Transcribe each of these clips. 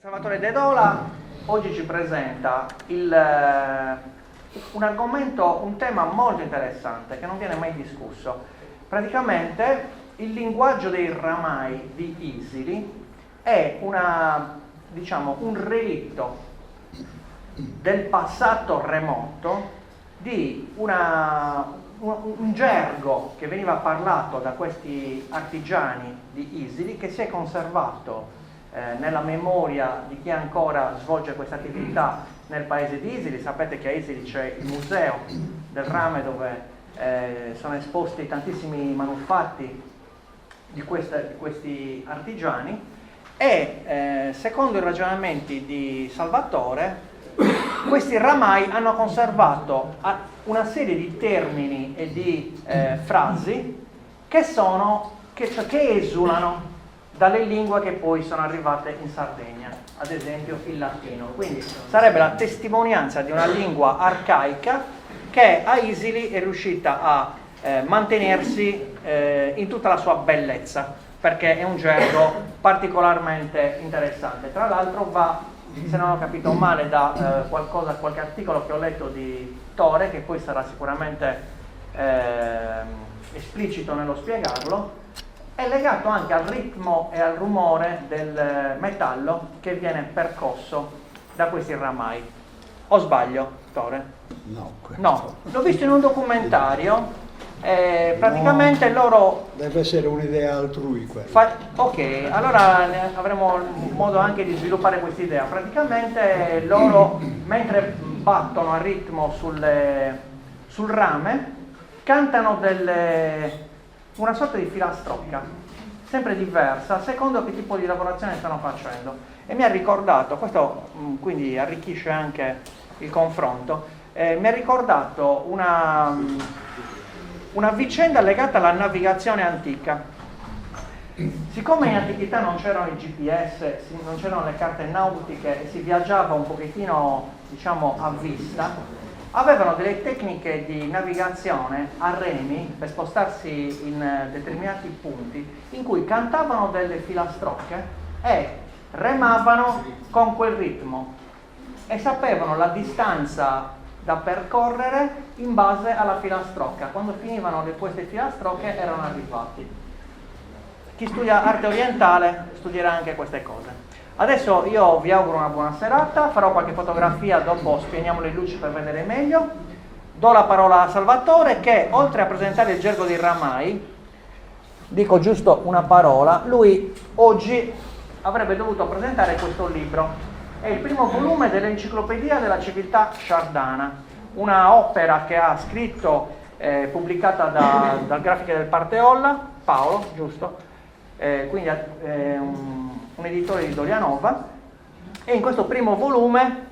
Salvatore De Dola oggi ci presenta un argomento, un tema molto interessante che non viene mai discusso. Praticamente il linguaggio dei ramai di Isili è un relitto del passato remoto di un gergo che veniva parlato da questi artigiani di Isili, che si è conservato nella memoria di chi ancora svolge questa attività nel paese di Isili. Sapete che a Isili c'è il museo del rame dove sono esposti tantissimi manufatti di questi artigiani e secondo i ragionamenti di Salvatore questi ramai hanno conservato una serie di termini e di frasi che esulano dalle lingue che poi sono arrivate in Sardegna, ad esempio il latino. Quindi sarebbe la testimonianza di una lingua arcaica che a Isili è riuscita a mantenersi in tutta la sua bellezza, perché è un gergo particolarmente interessante. Tra l'altro se non ho capito male da qualche articolo che ho letto di Tore, che poi sarà sicuramente esplicito nello spiegarlo, è legato anche al ritmo e al rumore del metallo che viene percosso da questi ramai. O sbaglio, Tore? No, l'ho visto in un documentario. Praticamente no, loro... Deve essere un'idea altrui quella. Ok, allora avremo modo anche di sviluppare questa idea. Praticamente loro, mentre battono a ritmo sul rame, cantano una sorta di filastrocca, sempre diversa, secondo che tipo di lavorazione stanno facendo. E mi ha ricordato, questo quindi arricchisce anche il confronto, mi ha ricordato una vicenda legata alla navigazione antica. Siccome in antichità non c'erano i GPS, non c'erano le carte nautiche e si viaggiava un pochettino, a vista, avevano delle tecniche di navigazione a remi per spostarsi in determinati punti, in cui cantavano delle filastrocche e remavano con quel ritmo e sapevano la distanza da percorrere in base alla filastrocca. Quando finivano queste filastrocche erano arrivati. Chi studia arte orientale studierà anche queste cose. Adesso io vi auguro una buona serata, farò qualche fotografia, dopo spiegniamo le luci per vedere meglio. Do la parola a Salvatore che, oltre a presentare il gergo dei ramai, dico giusto una parola, lui oggi avrebbe dovuto presentare questo libro. È il primo volume dell'Enciclopedia della Civiltà Sciardana, una opera che ha scritto, pubblicata dal Grafiche del Parteolla, Paolo, giusto? Quindi un editore di Dolianova, e in questo primo volume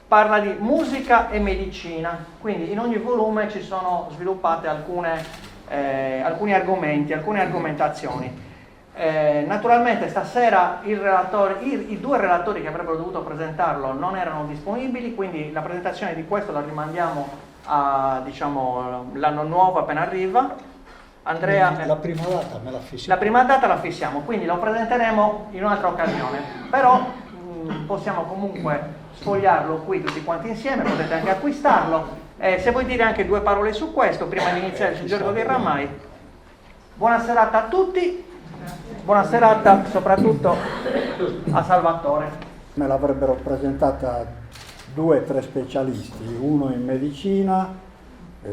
parla di musica e medicina, quindi in ogni volume ci sono sviluppate alcuni argomenti, alcune argomentazioni. Naturalmente stasera i due relatori che avrebbero dovuto presentarlo non erano disponibili, quindi la presentazione di questo la rimandiamo a l'anno nuovo appena arriva. Andrea, la prima data me la fissiamo. La prima data la fissiamo, quindi lo presenteremo in un'altra occasione, però possiamo comunque sfogliarlo qui tutti quanti insieme, potete anche acquistarlo. Se vuoi dire anche due parole su questo prima di iniziare sul gergo dei ramai. Buona serata a tutti, buona serata soprattutto a Salvatore. Me l'avrebbero presentata 2 o 3 specialisti, uno in medicina,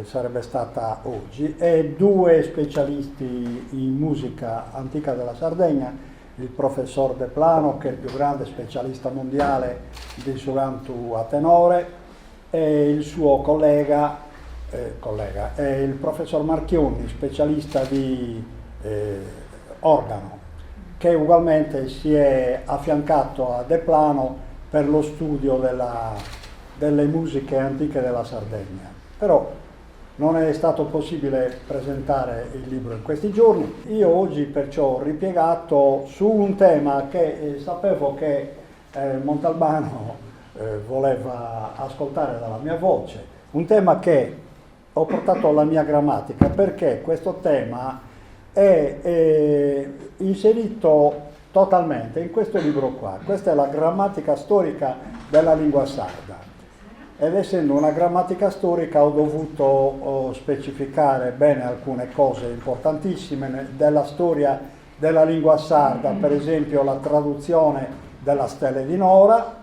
sarebbe stata oggi, e 2 specialisti in musica antica della Sardegna, il professor De Plano, che è il più grande specialista mondiale di sugantu a tenore, e il suo collega è il professor Marchionni, specialista di organo, che ugualmente si è affiancato a De Plano per lo studio delle musiche antiche della Sardegna. Però non è stato possibile presentare il libro in questi giorni. Io oggi perciò ho ripiegato su un tema che sapevo che Montalbano voleva ascoltare dalla mia voce, un tema che ho portato alla mia grammatica, perché questo tema è inserito totalmente in questo libro qua. Questa è la grammatica storica della lingua sarda. Ed essendo una grammatica storica ho dovuto specificare bene alcune cose importantissime della storia della lingua sarda, per esempio la traduzione della Stele di Nora,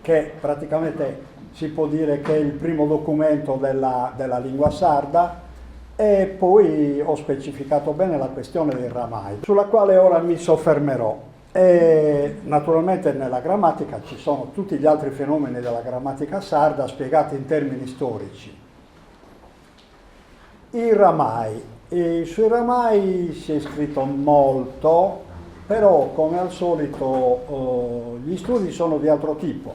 che praticamente si può dire che è il primo documento della lingua sarda, e poi ho specificato bene la questione dei ramai, sulla quale ora mi soffermerò. E naturalmente nella grammatica ci sono tutti gli altri fenomeni della grammatica sarda spiegati in termini storici. I ramai. E sui ramai si è scritto molto, però come al solito gli studi sono di altro tipo.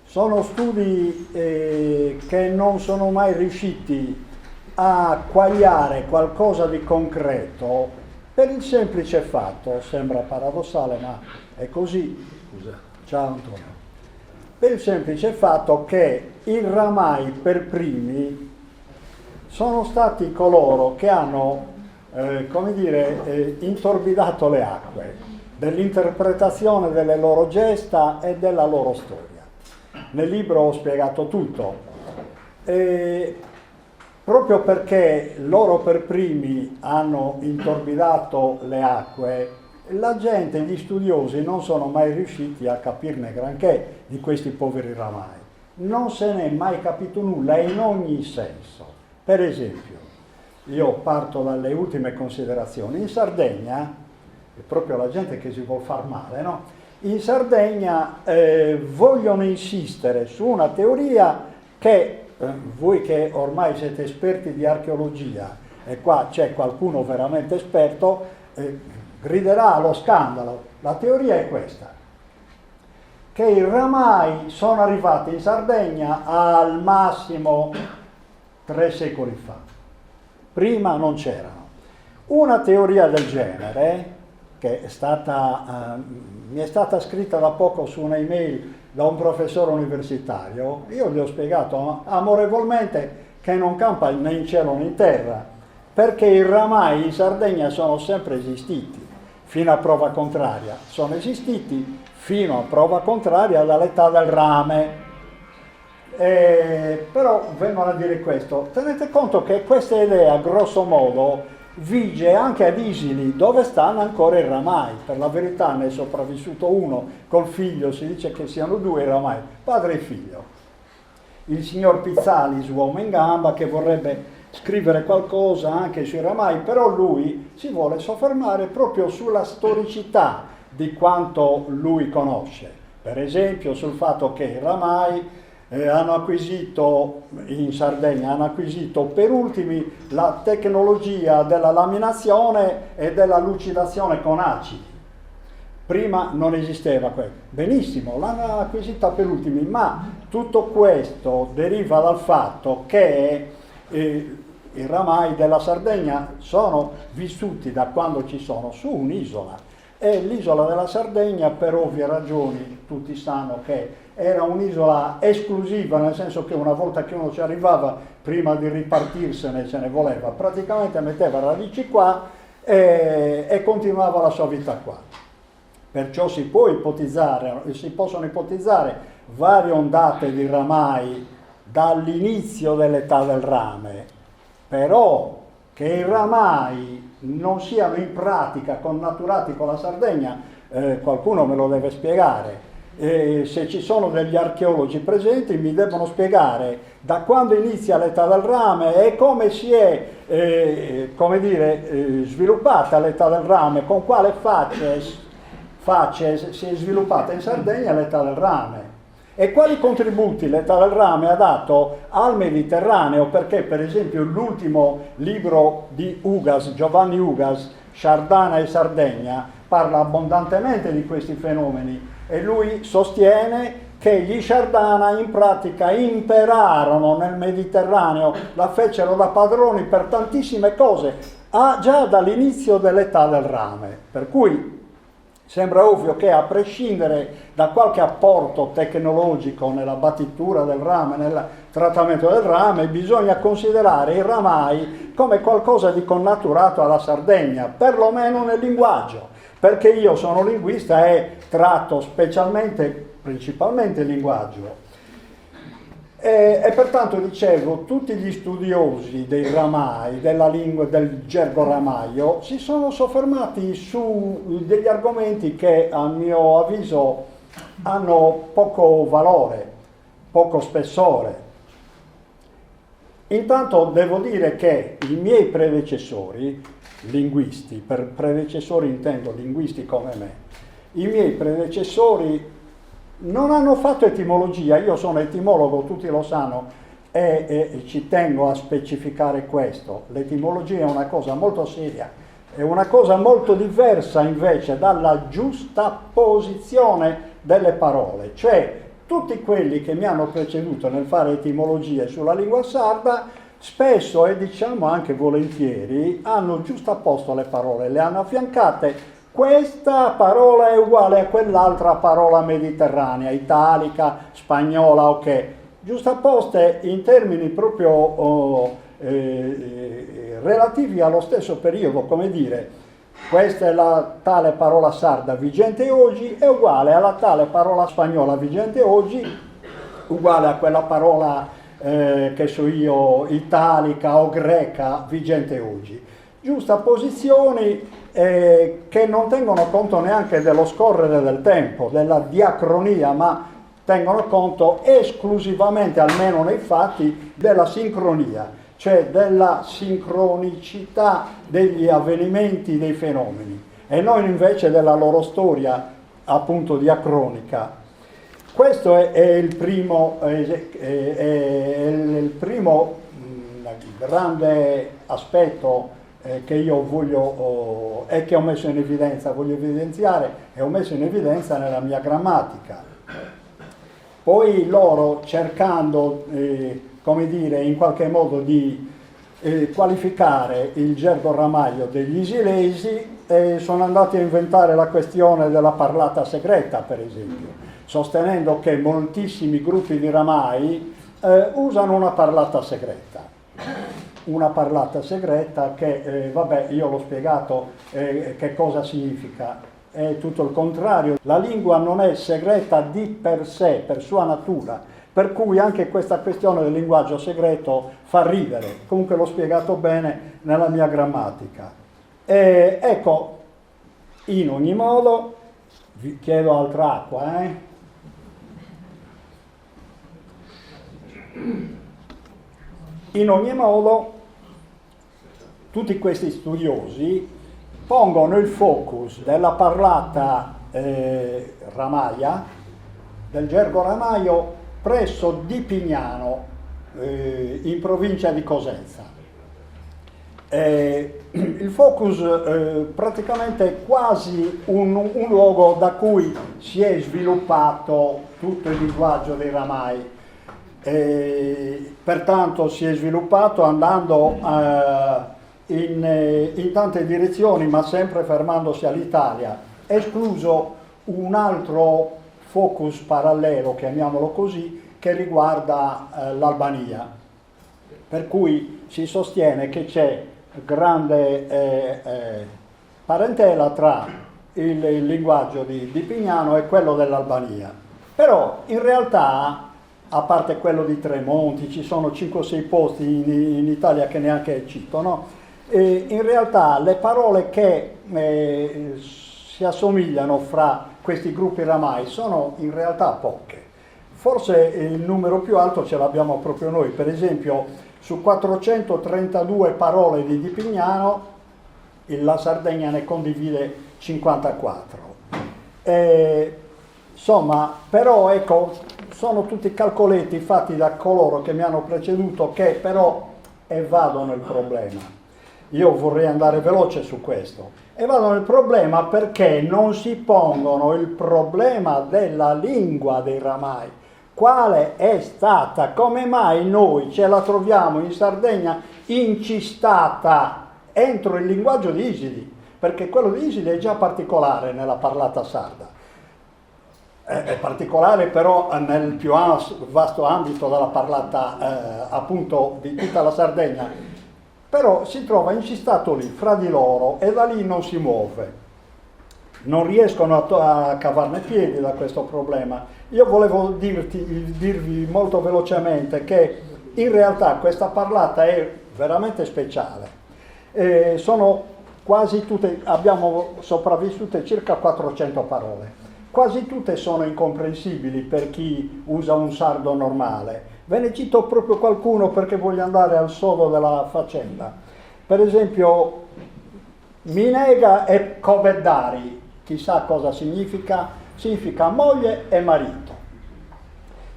Sono studi che non sono mai riusciti a quagliare qualcosa di concreto, per il semplice fatto, sembra paradossale ma è così, scusa, ciao Antonio, per il semplice fatto che i ramai per primi sono stati coloro che hanno, intorbidato le acque dell'interpretazione delle loro gesta e della loro storia. Nel libro ho spiegato tutto. Proprio perché loro per primi hanno intorbidato le acque, la gente, gli studiosi non sono mai riusciti a capirne granché di questi poveri ramai. Non se n'è mai capito nulla in ogni senso. Per esempio, io parto dalle ultime considerazioni. In Sardegna, è proprio la gente che si vuol far male, no? In Sardegna vogliono insistere su una teoria che voi che ormai siete esperti di archeologia e qua c'è qualcuno veramente esperto, griderà allo scandalo. La teoria è questa, che i ramai sono arrivati in Sardegna al massimo 3 secoli fa. Prima non c'erano. Una teoria del genere, che mi è stata scritta da poco su un'email da un professore universitario, io gli ho spiegato amorevolmente che non campa né in cielo né in terra, perché i ramai in Sardegna sono sempre esistiti, fino a prova contraria. Sono esistiti fino a prova contraria dall'età del rame. Però vengono a dire questo. Tenete conto che questa idea, grosso modo, vige anche ad Isili, dove stanno ancora i ramai. Per la verità ne è sopravvissuto uno col figlio, si dice che siano 2 i ramai, padre e figlio. Il signor Pizzalis, uomo in gamba, che vorrebbe scrivere qualcosa anche sui ramai, però lui si vuole soffermare proprio sulla storicità di quanto lui conosce. Per esempio sul fatto che i ramai hanno acquisito in Sardegna, hanno acquisito per ultimi la tecnologia della laminazione e della lucidazione con acidi. Prima non esisteva quello. Benissimo, l'hanno acquisita per ultimi, ma tutto questo deriva dal fatto che i ramai della Sardegna sono vissuti da quando ci sono su un'isola. E l'isola della Sardegna, per ovvie ragioni, tutti sanno che era un'isola esclusiva, nel senso che una volta che uno ci arrivava, prima di ripartirsene se ne voleva, praticamente metteva radici qua e continuava la sua vita qua. Perciò si possono ipotizzare varie ondate di ramai dall'inizio dell'età del rame, però che i ramai non siano in pratica connaturati con la Sardegna, qualcuno me lo deve spiegare. Se ci sono degli archeologi presenti mi devono spiegare da quando inizia l'età del rame e come si è sviluppata l'età del rame, con quale facce si è sviluppata in Sardegna l'età del rame e quali contributi l'età del rame ha dato al Mediterraneo, perché per esempio l'ultimo libro di Ugas, Giovanni Ugas, Sardana e Sardegna, parla abbondantemente di questi fenomeni e lui sostiene che gli Sardana in pratica imperarono nel Mediterraneo, la fecero da padroni per tantissime cose, già dall'inizio dell'età del rame. Per cui Sembra ovvio che a prescindere da qualche apporto tecnologico nella battitura del rame, nel trattamento del rame, bisogna considerare il ramai come qualcosa di connaturato alla Sardegna, perlomeno nel linguaggio, perché io sono linguista e tratto principalmente il linguaggio. E pertanto dicevo, tutti gli studiosi dei ramai, della lingua, del gergo ramaio, si sono soffermati su degli argomenti che a mio avviso hanno poco valore, poco spessore. Intanto devo dire che i miei predecessori, linguisti, per predecessori intendo linguisti come me, i miei predecessori non hanno fatto etimologia. Io sono etimologo, tutti lo sanno, e ci tengo a specificare questo. L'etimologia è una cosa molto seria, è una cosa molto diversa invece dalla giusta posizione delle parole. Cioè, tutti quelli che mi hanno preceduto nel fare etimologie sulla lingua sarda, spesso e diciamo anche volentieri, hanno giustapposto le parole, le hanno affiancate. Questa parola è uguale a quell'altra parola mediterranea, italica, spagnola, ok, giustapposte in termini proprio relativi allo stesso periodo, come dire, questa è la tale parola sarda vigente oggi, è uguale alla tale parola spagnola vigente oggi, uguale a quella parola, che so io, italica o greca vigente oggi. Giustapposizioni che non tengono conto neanche dello scorrere del tempo, della diacronia, ma tengono conto esclusivamente, almeno nei fatti, della sincronia, cioè della sincronicità degli avvenimenti, dei fenomeni, e non invece della loro storia appunto diacronica. Questo è il primo grande aspetto che io voglio e che ho messo in evidenza, voglio evidenziare e ho messo in evidenza nella mia grammatica. Poi loro, cercando come dire, in qualche modo di qualificare il gergo ramaio degli isilesi, sono andati a inventare la questione della parlata segreta, per esempio, sostenendo che moltissimi gruppi di ramai usano una parlata segreta. Una parlata segreta che, vabbè, io l'ho spiegato che cosa significa. È tutto il contrario. La lingua non è segreta di per sé, per sua natura, per cui anche questa questione del linguaggio segreto fa ridere. Comunque l'ho spiegato bene nella mia grammatica. Ecco, in ogni modo, vi chiedo altra acqua, In ogni modo, tutti questi studiosi pongono il focus della parlata ramaia, del gergo ramaio, presso Di Pignano, in provincia di Cosenza. Il focus praticamente è quasi un luogo da cui si è sviluppato tutto il linguaggio dei ramai. Pertanto si è sviluppato andando in tante direzioni, ma sempre fermandosi all'Italia, escluso un altro focus parallelo, chiamiamolo così, che riguarda l'Albania, per cui si sostiene che c'è grande parentela tra il linguaggio di Pignano e quello dell'Albania. Però in realtà, a parte quello di Tremonti, ci sono 5 o 6 posti in Italia che neanche cito, no? In realtà le parole che si assomigliano fra questi gruppi ramai sono in realtà poche. Forse il numero più alto ce l'abbiamo proprio noi. Per esempio, su 432 parole di Pignano, la Sardegna ne condivide 54. Insomma, però ecco, sono tutti calcoletti fatti da coloro che mi hanno preceduto, che però evadono il problema. Io vorrei andare veloce su questo. Evadono il problema perché non si pongono il problema della lingua dei ramai. Quale è stata, come mai noi ce la troviamo in Sardegna incistata entro il linguaggio di Isidi? perché quello di Isili è già particolare nella parlata sarda. È particolare però nel più vasto ambito della parlata appunto di tutta la Sardegna, però si trova incistato lì fra di loro e da lì non si muove. Non riescono a cavarne piedi da questo problema. Io volevo dirvi molto velocemente che in realtà questa parlata è veramente speciale. Sono quasi tutte, abbiamo sopravvissute circa 400 parole. Quasi tutte sono incomprensibili per chi usa un sardo normale. Ve ne cito proprio qualcuno perché voglio andare al sodo della faccenda. Per esempio, Minega e Coveddari. Chissà cosa significa, significa moglie e marito.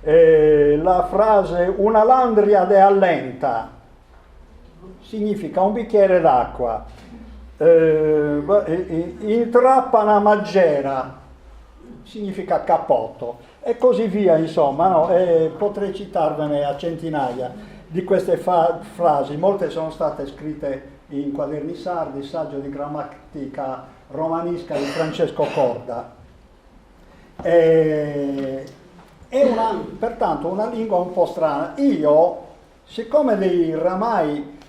La frase una landriade allenta significa un bicchiere d'acqua. Intrappa una maggera significa cappotto e così via, insomma, no? Potrei citarvene a centinaia di queste frasi. Molte sono state scritte in quaderni sardi, saggio di grammatica romanisca di Francesco Corda. È pertanto una lingua un po' strana. Io, siccome dei ramai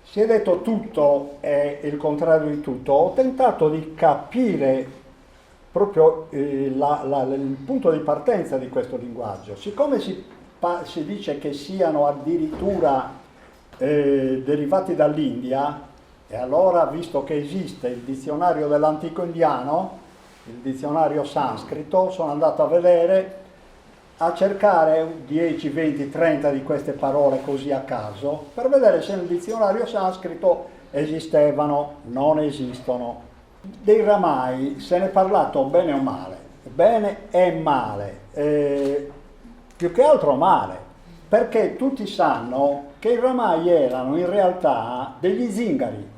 si è detto tutto è il contrario di tutto, ho tentato di capire proprio il punto di partenza di questo linguaggio. Siccome si dice che siano addirittura derivati dall'India, e allora, visto che esiste il dizionario dell'antico indiano, il dizionario sanscrito, sono andato a vedere, a cercare 10, 20, 30 di queste parole così a caso, per vedere se nel dizionario sanscrito esistevano, non esistono. Dei ramai se ne è parlato bene o male, bene e male, più che altro male, perché tutti sanno che i ramai erano in realtà degli zingari.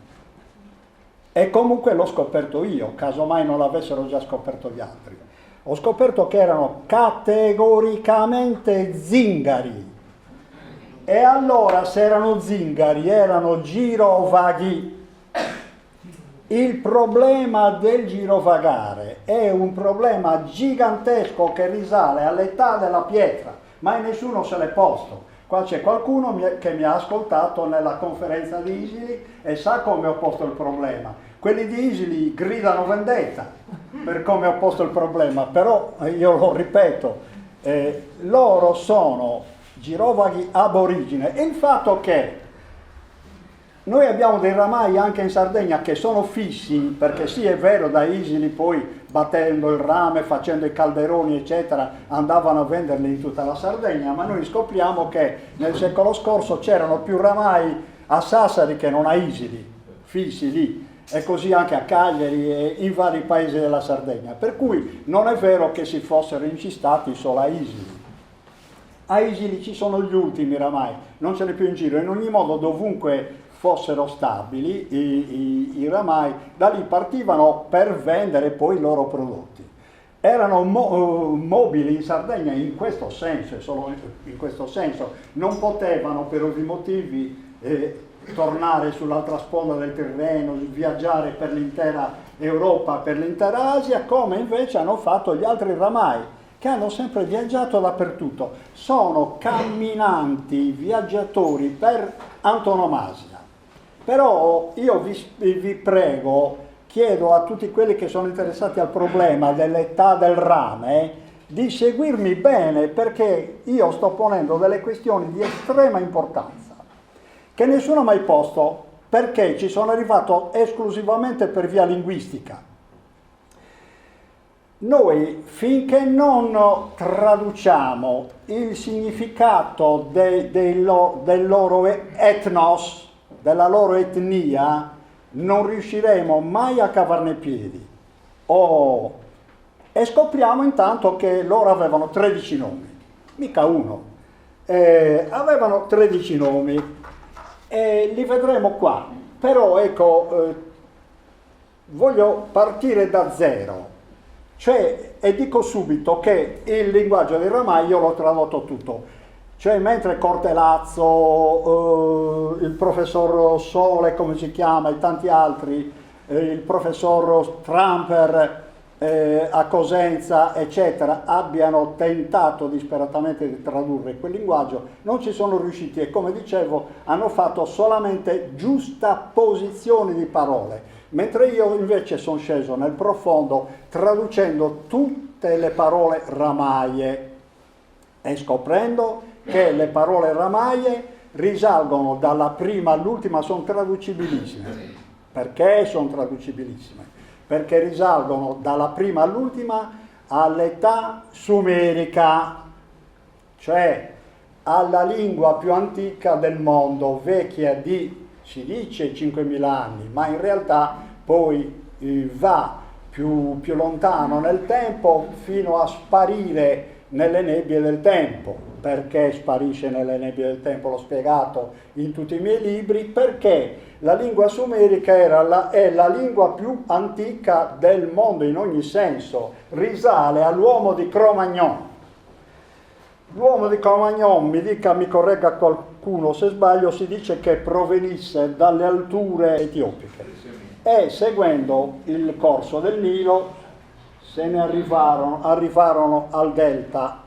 E comunque l'ho scoperto io, casomai non l'avessero già scoperto gli altri. Ho scoperto che erano categoricamente zingari. E allora, se erano zingari, erano girovaghi. Il problema del girovagare è un problema gigantesco che risale all'età della pietra, ma nessuno se l'è posto. Qua c'è qualcuno che mi ha ascoltato nella conferenza di Isili e sa come ho posto il problema. Quelli di Isili gridano vendetta per come ho posto il problema, però io lo ripeto, loro sono girovaghi ab origine. E il fatto che noi abbiamo dei ramai anche in Sardegna che sono fissi, perché sì, è vero, da Isili poi battendo il rame, facendo i calderoni eccetera, andavano a venderli in tutta la Sardegna, ma noi scopriamo che nel secolo scorso c'erano più ramai a Sassari che non a Isili, fissi lì, e così anche a Cagliari e in vari paesi della Sardegna, per cui non è vero che si fossero incistati solo a Isili. A Isili ci sono gli ultimi ramai, non ce n'è più in giro, in ogni modo dovunque fossero stabili i ramai, da lì partivano per vendere poi i loro prodotti. Erano mobili in Sardegna in questo senso, e solo in questo senso, non potevano per ovvi motivi tornare sull'altra sponda del Tirreno, viaggiare per l'intera Europa, per l'intera Asia, come invece hanno fatto gli altri ramai, che hanno sempre viaggiato dappertutto. Sono camminanti, viaggiatori per antonomasia. Però io vi prego, chiedo a tutti quelli che sono interessati al problema dell'età del rame di seguirmi bene, perché io sto ponendo delle questioni di estrema importanza che nessuno ha mai posto, perché ci sono arrivato esclusivamente per via linguistica. Noi, finché non traduciamo il significato del loro etnos, della loro etnia, non riusciremo mai a cavarne piedi. E scopriamo intanto che loro avevano 13 nomi, mica uno. Avevano 13 nomi. E li vedremo qua, però ecco, voglio partire da zero, cioè, e dico subito che il linguaggio dei ramai io l'ho tradotto tutto, cioè mentre Cortelazzo, il professor Sole come si chiama e tanti altri il professor Tramper a Cosenza, eccetera, abbiano tentato disperatamente di tradurre quel linguaggio, non ci sono riusciti e, come dicevo, hanno fatto solamente giustaposizioni di parole, mentre io invece sono sceso nel profondo traducendo tutte le parole ramaie e scoprendo che le parole ramaie risalgono dalla prima all'ultima, sono traducibilissime. Perché sono traducibilissime? Perché risalgono dalla prima all'ultima all'età sumerica, cioè alla lingua più antica del mondo, vecchia di, si dice, 5.000 anni, ma in realtà poi va più lontano nel tempo fino a sparire nelle nebbie del tempo. Perché sparisce nelle nebbie del tempo? L'ho spiegato in tutti i miei libri, perché la lingua sumerica è la lingua più antica del mondo in ogni senso, risale all'uomo di Cro-Magnon. L'uomo di Cro-Magnon, mi corregga qualcuno se sbaglio, si dice che provenisse dalle alture etiopiche e seguendo il corso del Nilo se ne arrivarono al delta.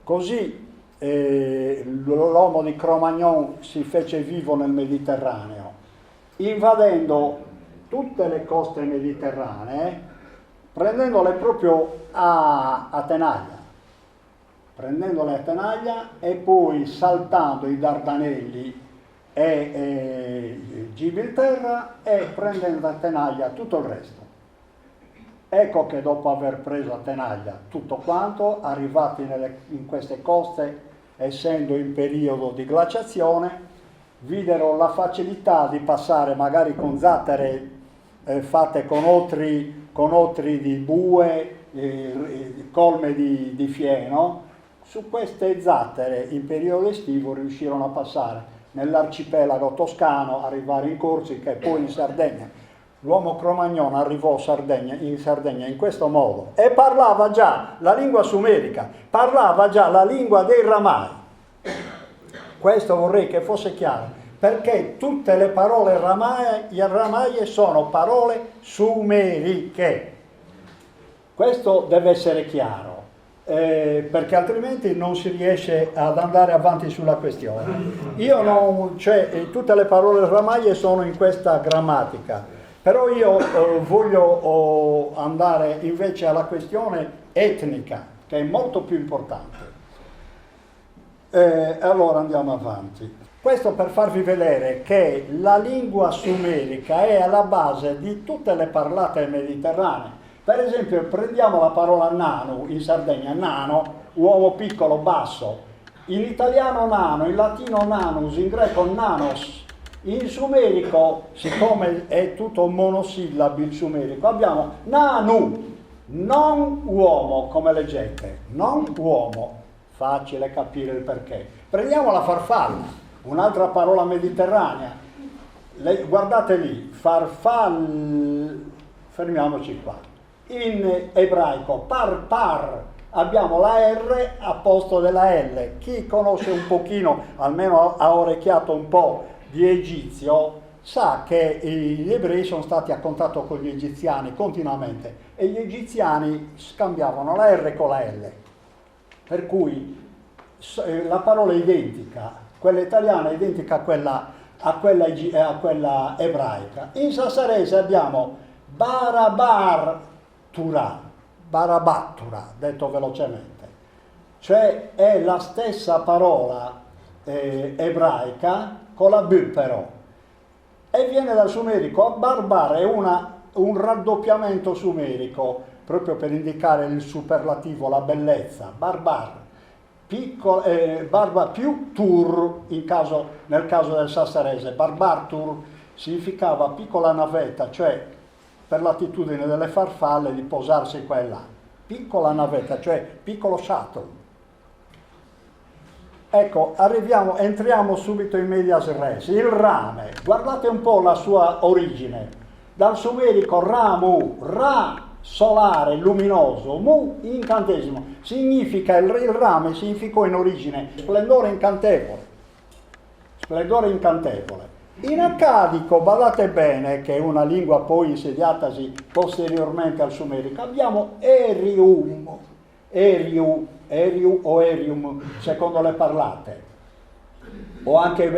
Così l'uomo di Cro-Magnon si fece vivo nel Mediterraneo, invadendo tutte le coste mediterranee, prendendole proprio a tenaglia. Prendendole a tenaglia e poi saltando i Dardanelli e Gibilterra e prendendo a tenaglia tutto il resto. Ecco che dopo aver preso a tenaglia tutto quanto, arrivati in queste coste, essendo in periodo di glaciazione, videro la facilità di passare magari con zattere fatte con otri di bue, colme di fieno. Su queste zattere in periodo estivo riuscirono a passare nell'arcipelago toscano, arrivare in Corsica e poi in Sardegna. L'uomo Cro-Magnon arrivò in Sardegna in questo modo e parlava già la lingua sumerica, parlava già la lingua dei Ramai. Questo vorrei che fosse chiaro, perché tutte le parole ramaie sono parole sumeriche. Questo deve essere chiaro, perché altrimenti non si riesce ad andare avanti sulla questione. Tutte le parole ramaie sono in questa grammatica. Però io voglio andare invece alla questione etnica, che è molto più importante. Allora andiamo avanti. Questo per farvi vedere che la lingua sumerica è alla base di tutte le parlate mediterranee. Per esempio, prendiamo la parola nano in Sardegna, nano, uomo piccolo, basso. In italiano nano, in latino nanus, in greco nanos. In sumerico, siccome è tutto monosillabi il sumerico, abbiamo nanu, non uomo, come leggete, non uomo, facile capire il perché. Prendiamo la farfalla, un'altra parola mediterranea, guardate lì, fermiamoci qua, in ebraico par, abbiamo la R a posto della L. Chi conosce un pochino, almeno ha orecchiato un po' di egizio, sa che gli ebrei sono stati a contatto con gli egiziani continuamente e gli egiziani scambiavano la R con la L, per cui la parola è identica, quella italiana è identica a quella ebraica. In sassarese abbiamo barabattura, detto velocemente, cioè è la stessa parola ebraica con la B però, e viene dal sumerico. Barbar è un raddoppiamento sumerico, proprio per indicare il superlativo, la bellezza. Barbar, più tur, nel caso del sassarese. Barbartur significava piccola navetta, cioè per l'attitudine delle farfalle di posarsi qua e là. Piccola navetta, cioè piccolo shuttle. Ecco, entriamo subito in medias res. Il rame, guardate un po' la sua origine. Dal sumerico ramu, ra, solare, luminoso, mu, incantesimo. Significa, il rame significò in origine splendore incantevole. Splendore incantevole. In accadico, badate bene, che è una lingua poi insediatasi posteriormente al sumerico, abbiamo erium, eriu o erium, secondo le parlate, o anche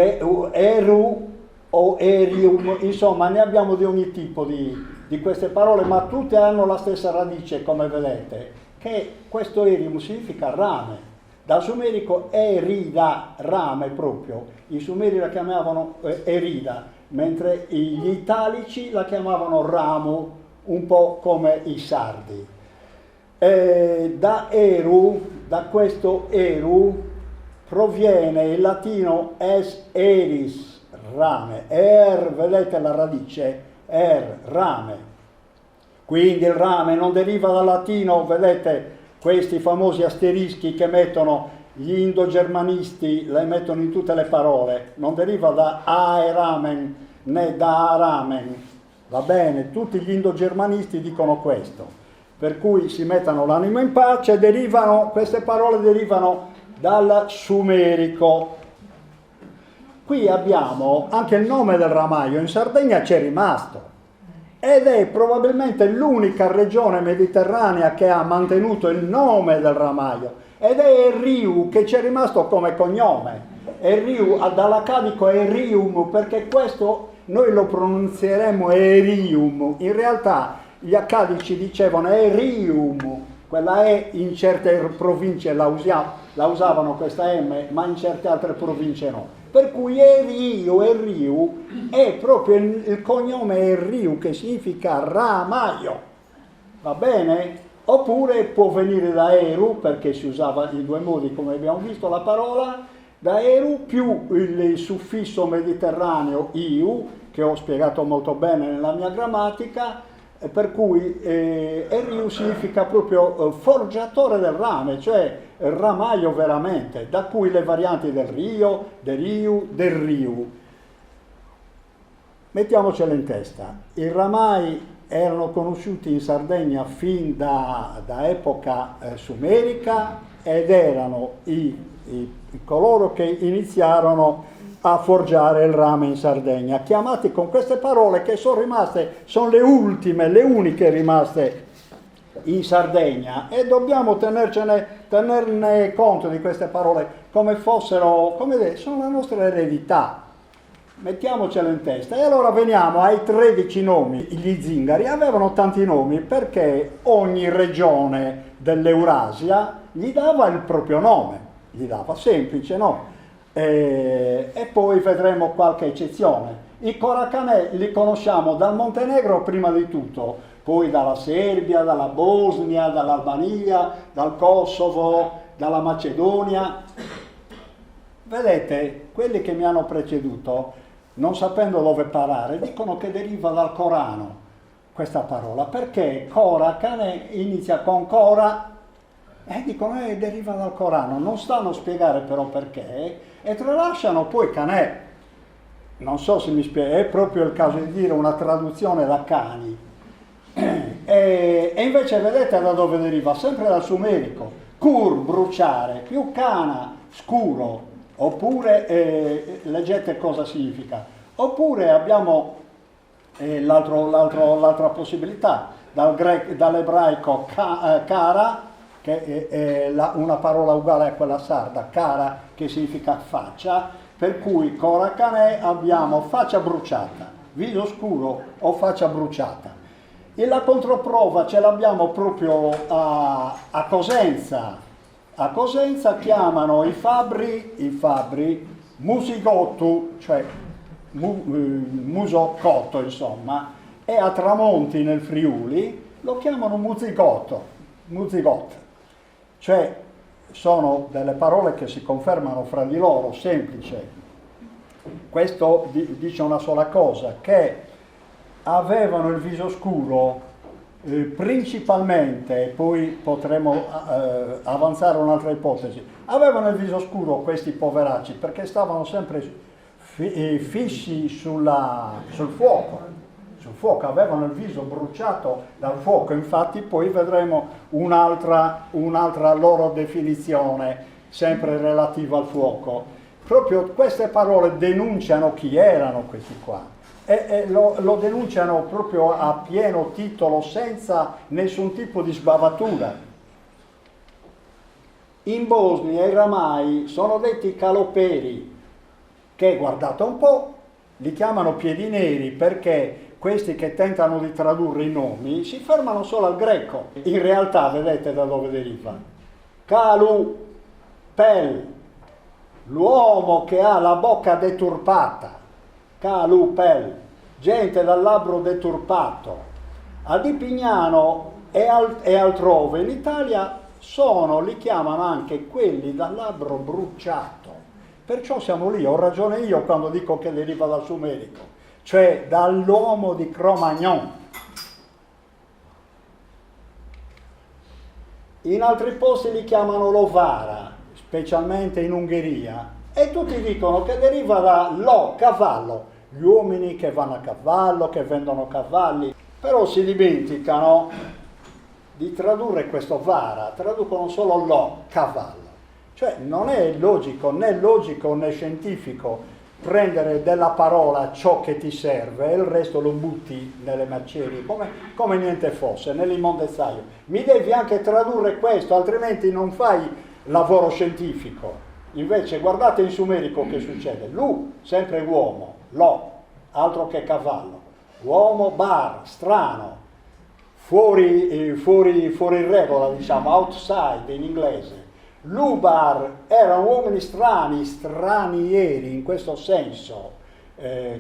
eru o erium, insomma ne abbiamo di ogni tipo di queste parole, ma tutte hanno la stessa radice, come vedete, che questo erium significa rame. Dal sumerico erida, rame proprio, i sumeri la chiamavano erida, mentre gli italici la chiamavano ramo, un po' come i sardi. Da questo eru, proviene il latino es eris, rame, vedete la radice, rame. Quindi il rame non deriva dal latino, vedete, questi famosi asterischi che mettono gli indogermanisti, le mettono in tutte le parole, non deriva da aeramen né da aramen, va bene? Tutti gli indogermanisti dicono questo, per cui si mettano l'anima in pace, queste parole derivano dal sumerico. Qui abbiamo anche il nome del ramaio, in Sardegna c'è rimasto. Ed è probabilmente l'unica regione mediterranea che ha mantenuto il nome del ramaio, ed è Eriu, che c'è rimasto come cognome. Eriu, dall'accadico Erium, perché questo noi lo pronunzieremo Erium, in realtà gli accadici dicevano Erium, quella E in certe province la usavano questa M, ma in certe altre province no. Per cui Eriu è proprio il cognome Eriu, che significa ramaio, va bene? Oppure può venire da Eru, perché si usava in due modi, come abbiamo visto la parola, da Eru più il suffisso mediterraneo iu, che ho spiegato molto bene nella mia grammatica, per cui Eriu significa proprio forgiatore del rame, cioè ramaio veramente, da cui le varianti del Rio, del Riu, del Riu. Mettiamocele in testa, i ramai erano conosciuti in Sardegna fin da epoca sumerica, ed erano coloro che iniziarono a forgiare il rame in Sardegna, chiamati con queste parole che sono le uniche rimaste in Sardegna, e dobbiamo tenerne conto di queste parole come fossero, sono la nostra eredità. Mettiamocelo in testa. E allora veniamo ai 13 nomi. Gli zingari avevano tanti nomi perché ogni regione dell'Eurasia gli dava il proprio nome, gli dava semplice, no? E poi vedremo qualche eccezione. I Coracanè li conosciamo dal Montenegro prima di tutto, poi dalla Serbia, dalla Bosnia, dall'Albania, dal Kosovo, dalla Macedonia. Vedete, quelli che mi hanno preceduto, non sapendo dove parare, dicono che deriva dal Corano questa parola, perché Coracanè inizia con Cora, e dicono deriva dal Corano, non stanno a spiegare però perché, e tralasciano poi Canè. Non so se mi spiego, è proprio il caso di dire una traduzione da cani. E invece vedete da dove deriva? Sempre dal sumerico. Cur, bruciare, più cana, scuro. Oppure, leggete cosa significa. Oppure abbiamo l'altra possibilità, dall'ebraico cara, che è una parola uguale a quella sarda, cara, che significa faccia, per cui Coracanè abbiamo faccia bruciata, viso scuro o faccia bruciata. E la controprova ce l'abbiamo proprio a Cosenza. A Cosenza chiamano i fabbri musigotto, cioè musocotto insomma, e a Tramonti nel Friuli lo chiamano muzigotto, cioè sono delle parole che si confermano fra di loro, semplice. Questo dice una sola cosa, che avevano il viso scuro principalmente, poi potremo avanzare un'altra ipotesi, avevano il viso scuro questi poveracci perché stavano sempre fissi sul fuoco, avevano il viso bruciato dal fuoco. Infatti poi vedremo un'altra loro definizione sempre relativa al fuoco. proprio queste parole denunciano chi erano questi qua e lo denunciano proprio a pieno titolo, senza nessun tipo di sbavatura. In Bosnia i ramai sono detti caloperi, che guardate un po', li chiamano piedi neri perché questi che tentano di tradurre i nomi si fermano solo al greco. In realtà vedete da dove deriva. Kalu Pel, l'uomo che ha la bocca deturpata. Kalu Pel, gente dal labbro deturpato. A Di Pignano e altrove in Italia li chiamano anche quelli dal labbro bruciato. Perciò siamo lì, ho ragione io quando dico che deriva dal sumerico, cioè dall'uomo di Cro-Magnon. In altri posti li chiamano Lovara, specialmente in Ungheria, e tutti dicono che deriva da lo, cavallo, gli uomini che vanno a cavallo, che vendono cavalli, però si dimenticano di tradurre questo vara, traducono solo lo, cavallo. Cioè non è logico né scientifico prendere della parola ciò che ti serve e il resto lo butti nelle macerie come niente fosse, nell'immondezzaio. Mi devi anche tradurre questo, altrimenti non fai lavoro scientifico. Invece guardate in sumerico che succede. Lu, sempre uomo, lo, altro che cavallo. Uomo, bar, strano, fuori regola, diciamo, outside in inglese. Lubar erano uomini strani, stranieri in questo senso.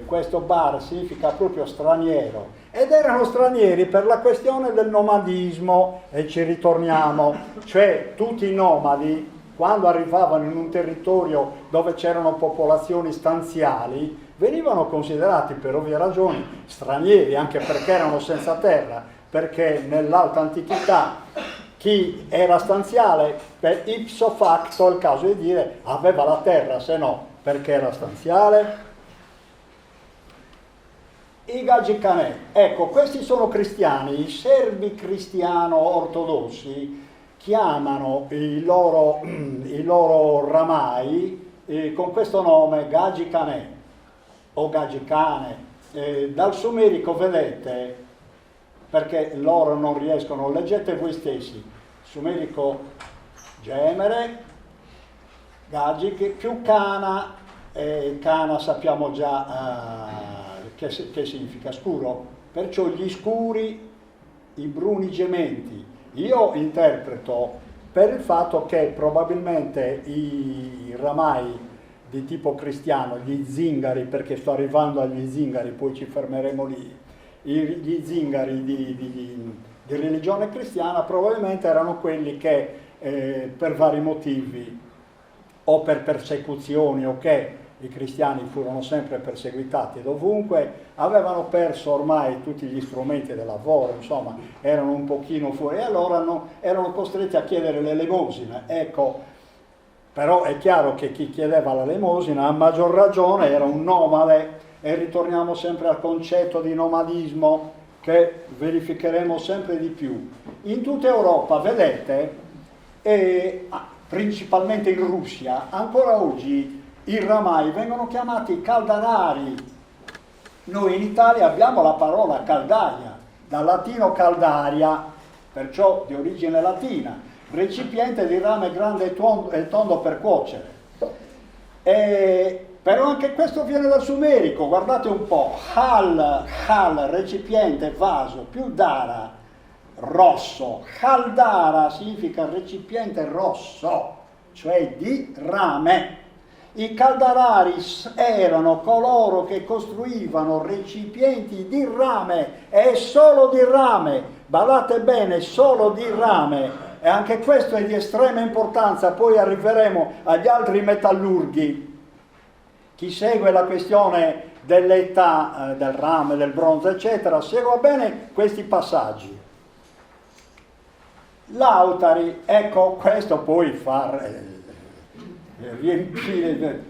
Questo bar significa proprio straniero, ed erano stranieri per la questione del nomadismo, e ci ritorniamo, cioè tutti i nomadi quando arrivavano in un territorio dove c'erano popolazioni stanziali venivano considerati per ovvie ragioni stranieri, anche perché erano senza terra, perché nell'alta antichità chi era stanziale, per ipso facto, il caso di dire, aveva la terra, se no, perché era stanziale. I Gagicane, ecco, questi sono cristiani, i serbi cristiano-ortodossi chiamano i loro ramai con questo nome Gagicane o Gagicane. Dal sumerico vedete, perché loro non riescono, leggete voi stessi, sumerico gemere, Gagik più Cana, Cana sappiamo già che significa scuro, perciò gli scuri, i bruni gementi. Io interpreto per il fatto che probabilmente i ramai di tipo cristiano, gli zingari, perché sto arrivando agli zingari, poi ci fermeremo lì, gli zingari di religione cristiana probabilmente erano quelli che per vari motivi, o per persecuzioni o che i cristiani furono sempre perseguitati dovunque, avevano perso ormai tutti gli strumenti del lavoro, insomma erano un pochino fuori, e allora erano costretti a chiedere l'elemosina. Ecco, però è chiaro che chi chiedeva l'elemosina a maggior ragione era un nomade, e ritorniamo sempre al concetto di nomadismo che verificheremo sempre di più. In tutta Europa, vedete, e principalmente in Russia, ancora oggi i ramai vengono chiamati caldarari. Noi in Italia abbiamo la parola caldaia, dal latino caldaria, perciò di origine latina, recipiente di rame grande e tondo per cuocere. Però anche questo viene dal sumerico, guardate un po', hal, recipiente, vaso, più dara, rosso. Haldara significa recipiente rosso, cioè di rame. I caldarari erano coloro che costruivano recipienti di rame, e solo di rame, badate bene, solo di rame, e anche questo è di estrema importanza. Poi arriveremo agli altri metallurghi. Chi segue la questione dell'età del rame, del bronzo, eccetera, segua bene questi passaggi. Lautari, ecco, questo puoi far riempire,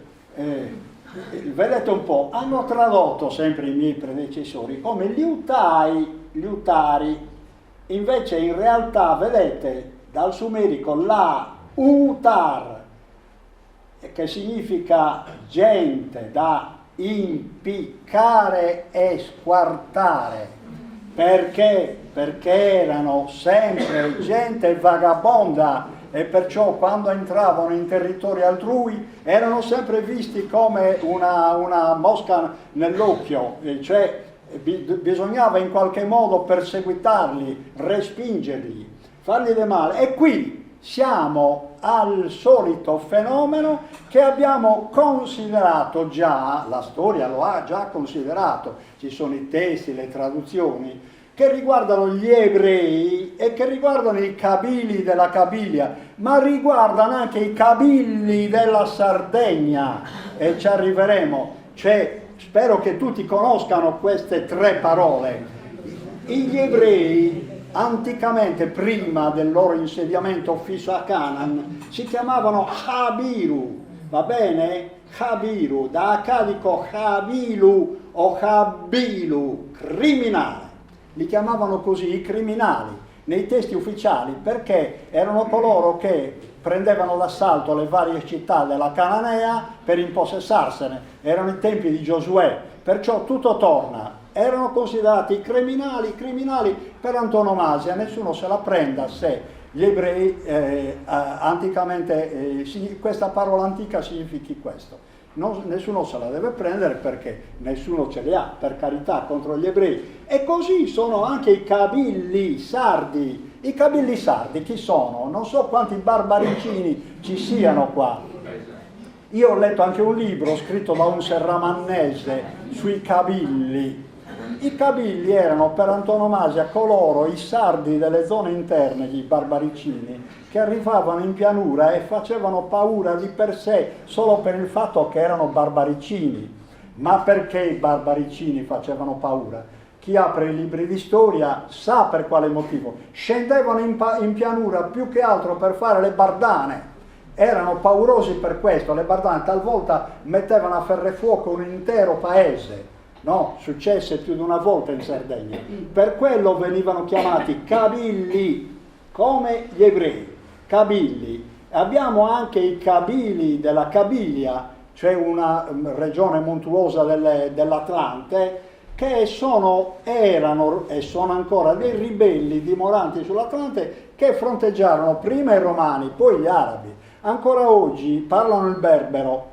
vedete un po', hanno tradotto sempre i miei predecessori come liutari, invece in realtà vedete dal sumerico la utar, che significa gente da impiccare e squartare. Perché? Perché erano sempre gente vagabonda e perciò quando entravano in territori altrui erano sempre visti come una mosca nell'occhio, cioè bisognava in qualche modo perseguitarli, respingerli, fargli del male. E qui siamo al solito fenomeno che abbiamo considerato già, la storia lo ha già considerato, ci sono i testi, le traduzioni, che riguardano gli ebrei e che riguardano i Kabili della Kabilia, ma riguardano anche i Kabilli della Sardegna, e ci arriveremo. Cioè, spero che tutti conoscano queste tre parole. Gli ebrei anticamente, prima del loro insediamento fisso a Canaan, si chiamavano Habiru, va bene? Habiru, da accadico Habilu o Habilu, criminale. Li chiamavano così i criminali nei testi ufficiali perché erano coloro che prendevano d'assalto le varie città della Cananea per impossessarsene. Erano i tempi di Giosuè, perciò tutto torna. Erano considerati criminali per antonomasia, nessuno se la prenda se gli ebrei anticamente, questa parola antica significhi questo. Nessuno se la deve prendere perché nessuno ce li ha, per carità, contro gli ebrei. E così sono anche i Kabilli sardi. I Kabilli sardi chi sono? Non so quanti barbaricini ci siano qua. Io ho letto anche un libro scritto da un serramannese sui Kabilli. I Kabilli erano per antonomasia coloro, i sardi delle zone interne, gli barbaricini, che arrivavano in pianura e facevano paura di per sé solo per il fatto che erano barbaricini. Ma perché i barbaricini facevano paura? Chi apre i libri di storia sa per quale motivo. Scendevano in pianura più che altro per fare le bardane. Erano paurosi per questo. Le bardane talvolta mettevano a ferrefuoco un intero paese. No, successe più di una volta in Sardegna. Per quello venivano chiamati Kabilli, come gli ebrei. Kabilli. Abbiamo anche i Kabili della Kabilia, cioè una regione montuosa dell'Atlante, che erano e sono ancora dei ribelli dimoranti sull'Atlante che fronteggiarono prima i Romani, poi gli Arabi. Ancora oggi parlano il berbero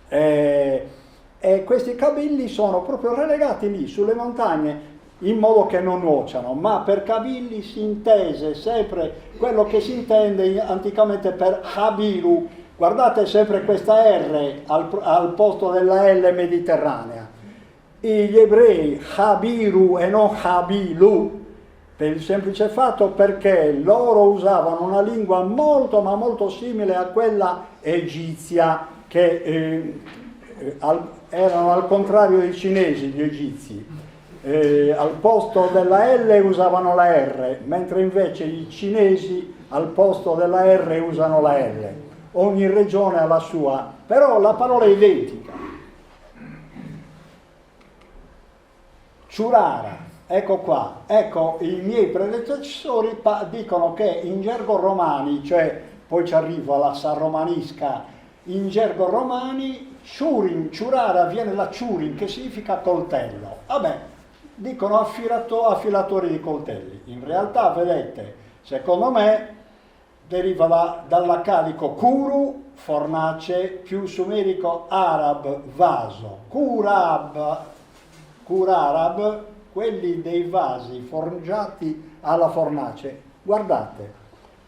e questi Kabilli sono proprio relegati lì sulle montagne in modo che non nuociano, ma per Kabilli si intese sempre quello che si intende anticamente per Habiru. Guardate sempre questa R al posto della L mediterranea. Gli ebrei Habiru e non Habilu, per il semplice fatto perché loro usavano una lingua molto ma molto simile a quella egizia, che erano al contrario dei cinesi, gli egizi. Al posto della L usavano la R, mentre invece i cinesi al posto della R usano la L. Ogni regione ha la sua, però la parola è identica. Ciurara, ecco qua, ecco i miei predecessori dicono che in gergo romani, cioè poi ci arriva la sarromanisca, in gergo romani ciurara viene da ciurin che significa coltello. Vabbè, dicono affilatori di coltelli. In realtà, vedete, secondo me deriva dall'accadico kuru, fornace, più sumerico arab, vaso. Kurarab, quelli dei vasi forgiati alla fornace. Guardate,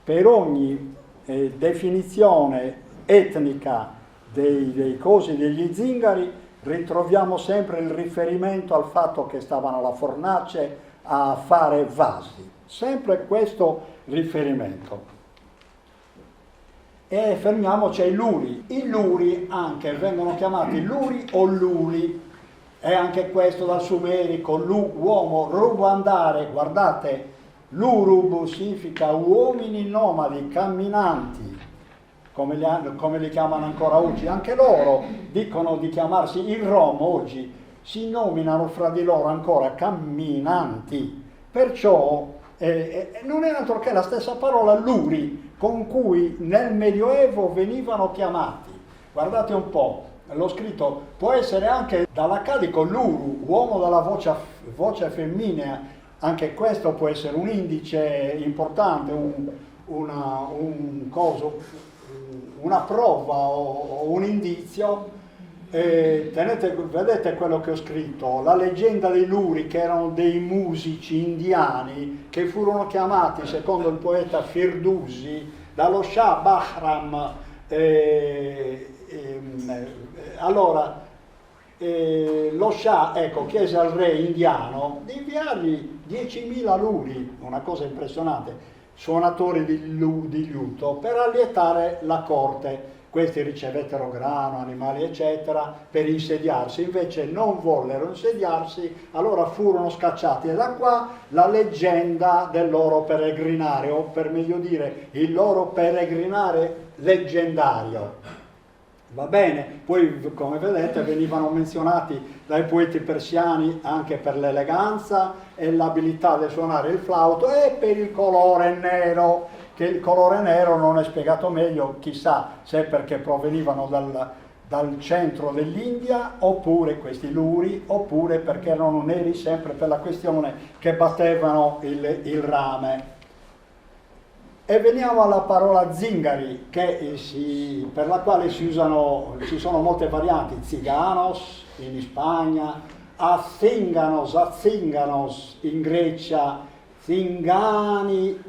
per ogni definizione etnica dei cosi degli zingari ritroviamo sempre il riferimento al fatto che stavano alla fornace a fare vasi, sempre questo riferimento. E fermiamoci ai luri. I luri anche vengono chiamati luri o luli, e anche questo dal sumerico, uomo, rubo andare, guardate, l'urub significa uomini nomadi, camminanti, come li chiamano ancora oggi. Anche loro dicono di chiamarsi, in Roma oggi si nominano fra di loro ancora camminanti, perciò non è altro che la stessa parola luri con cui nel Medioevo venivano chiamati. Guardate un po', l'ho scritto, può essere anche dall'accadico luru, uomo dalla voce femminea, anche questo può essere un indice importante, una prova o un indizio. Vedete quello che ho scritto, la leggenda dei Luri, che erano dei musici indiani che furono chiamati, secondo il poeta Firdusi, dallo Shah Bahram. Allora lo Shah, ecco, chiese al re indiano di inviargli 10.000 luri, una cosa impressionante, suonatori di liuto, per allietare la corte. Questi ricevettero grano, animali eccetera per insediarsi, invece non vollero insediarsi, allora furono scacciati, e da qua la leggenda del loro peregrinare, o per meglio dire il loro peregrinare leggendario. Va bene, poi come vedete venivano menzionati dai poeti persiani anche per l'eleganza e l'abilità del suonare il flauto e per il colore nero, che il colore nero non è spiegato meglio, chissà se perché provenivano dal centro dell'India, oppure questi luri, oppure perché erano neri sempre per la questione che battevano il rame. E veniamo alla parola zingari, per la quale ci sono molte varianti, ziganos in Spagna, azinganos in Grecia, zingani,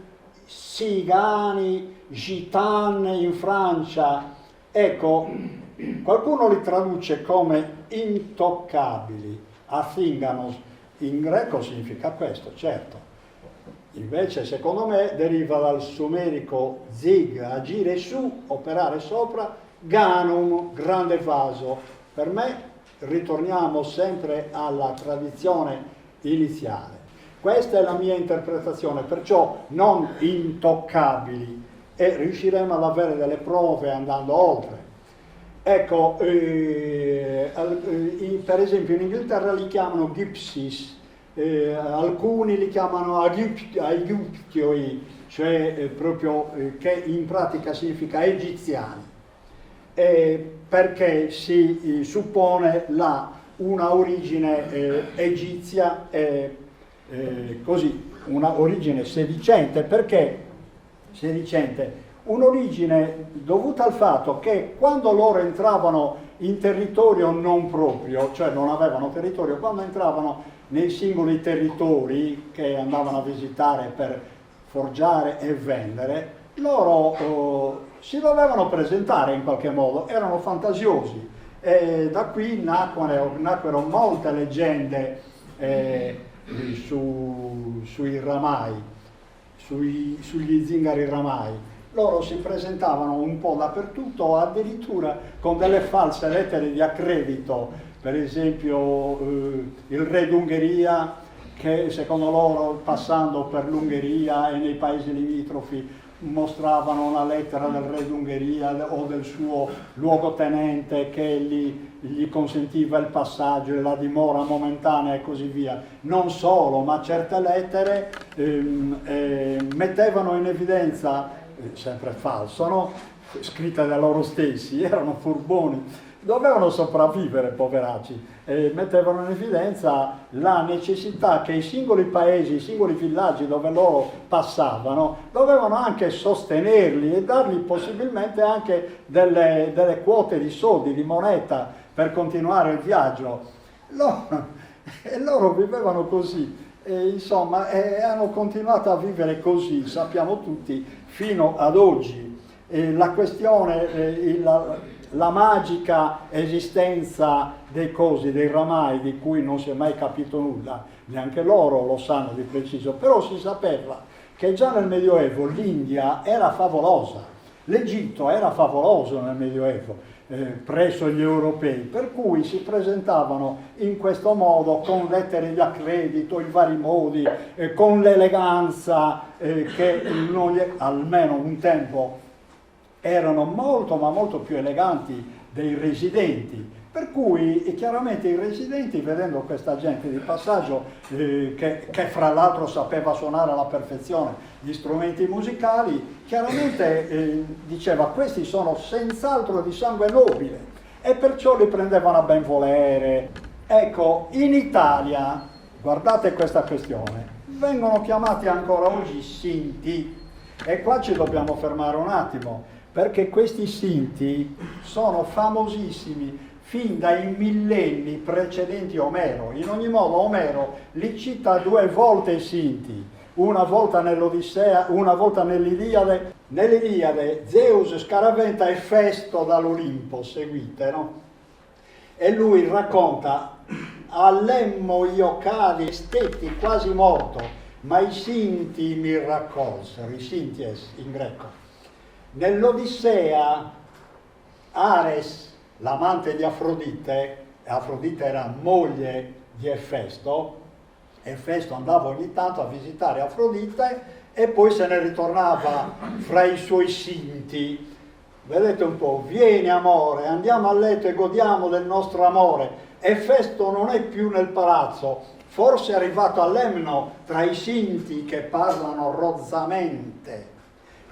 sigani, gitane in Francia. Ecco, qualcuno li traduce come intoccabili. Azinganos in greco significa questo, certo. Invece, secondo me, deriva dal sumerico zig, agire su, operare sopra, ganum, grande vaso. Per me ritorniamo sempre alla tradizione iniziale. Questa è la mia interpretazione, perciò non intoccabili, e riusciremo ad avere delle prove andando oltre. Ecco, per esempio in Inghilterra li chiamano gypsies, alcuni li chiamano aegyptioi, cioè proprio che in pratica significa egiziani, perché si suppone una origine egizia, così, una origine sedicente. Perché sedicente? Un'origine dovuta al fatto che quando loro entravano in territorio non proprio, cioè non avevano territorio, quando entravano nei singoli territori che andavano a visitare per forgiare e vendere, loro si dovevano presentare in qualche modo, erano fantasiosi, e da qui nacquero molte leggende sui ramai, sugli zingari ramai. Loro si presentavano un po' dappertutto, addirittura con delle false lettere di accredito. Per esempio il re d'Ungheria, che secondo loro passando per l'Ungheria e nei paesi limitrofi mostravano una lettera del re d'Ungheria o del suo luogotenente che gli consentiva il passaggio e la dimora momentanea e così via. Non solo, ma certe lettere mettevano in evidenza, sempre falso, no? Scritte da loro stessi, erano furboni. Dovevano sopravvivere, poveracci, e mettevano in evidenza la necessità che i singoli paesi, i singoli villaggi dove loro passavano, dovevano anche sostenerli e dargli possibilmente anche delle quote di soldi, di moneta per continuare il viaggio. Loro vivevano così, insomma, hanno continuato a vivere così, sappiamo tutti, fino ad oggi. La questione, la magica esistenza dei cosi, dei ramai, di cui non si è mai capito nulla, neanche loro lo sanno di preciso, però si sapeva che già nel Medioevo l'India era favolosa, l'Egitto era favoloso nel Medioevo, presso gli europei, per cui si presentavano in questo modo, con lettere di accredito in vari modi, con l'eleganza che almeno un tempo erano molto ma molto più eleganti dei residenti, Per cui chiaramente i residenti, vedendo questa gente di passaggio, che fra l'altro sapeva suonare alla perfezione gli strumenti musicali, chiaramente diceva questi sono senz'altro di sangue nobile, e perciò li prendevano a ben volere. Ecco, in Italia, guardate questa questione, vengono chiamati ancora oggi Sinti, e qua ci dobbiamo fermare un attimo, perché questi Sinti sono famosissimi fin dai millenni precedenti Omero. In ogni modo Omero li cita 2 volte i Sinti, una volta nell'Odissea, una volta nell'Iliade. Nell'Iliade Zeus scaraventa Efesto dall'Olimpo, seguite, no? E lui racconta: allemmo io cadi, stetti quasi morto, ma i Sinti mi raccolsero, i Sinties in greco. Nell'Odissea Ares, l'amante di Afrodite, Afrodite era moglie di Efesto, Efesto andava ogni tanto a visitare Afrodite e poi se ne ritornava fra i suoi Sinti. Vedete un po', vieni amore, andiamo a letto e godiamo del nostro amore. Efesto non è più nel palazzo, forse è arrivato a Lemno tra i Sinti che parlano rozzamente.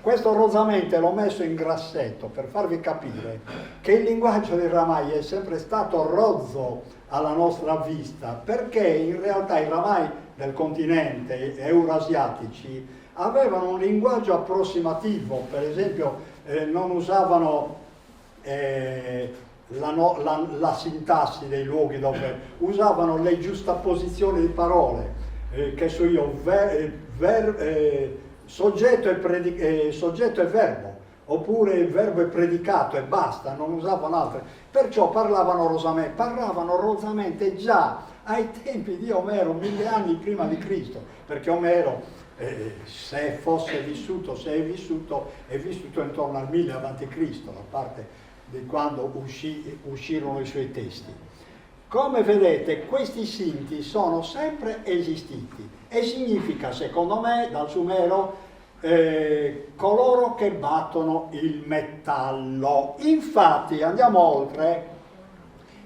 Questo rozzamente l'ho messo in grassetto per farvi capire che il linguaggio dei Ramai è sempre stato rozzo alla nostra vista, perché in realtà i Ramai del continente eurasiatici avevano un linguaggio approssimativo. Per esempio non usavano la sintassi dei luoghi, dove usavano le giustapposizioni di parole, che so io, soggetto e verbo, oppure il verbo è predicato e basta, non usavano altre. Perciò parlavano rozzamente già ai tempi di Omero, 1000 anni prima di Cristo, perché Omero, se è vissuto intorno al 1000 avanti Cristo, da parte di quando uscirono i suoi testi. Come vedete, questi Sinti sono sempre esistiti, e significa, secondo me, dal sumero, coloro che battono il metallo. Infatti, andiamo oltre,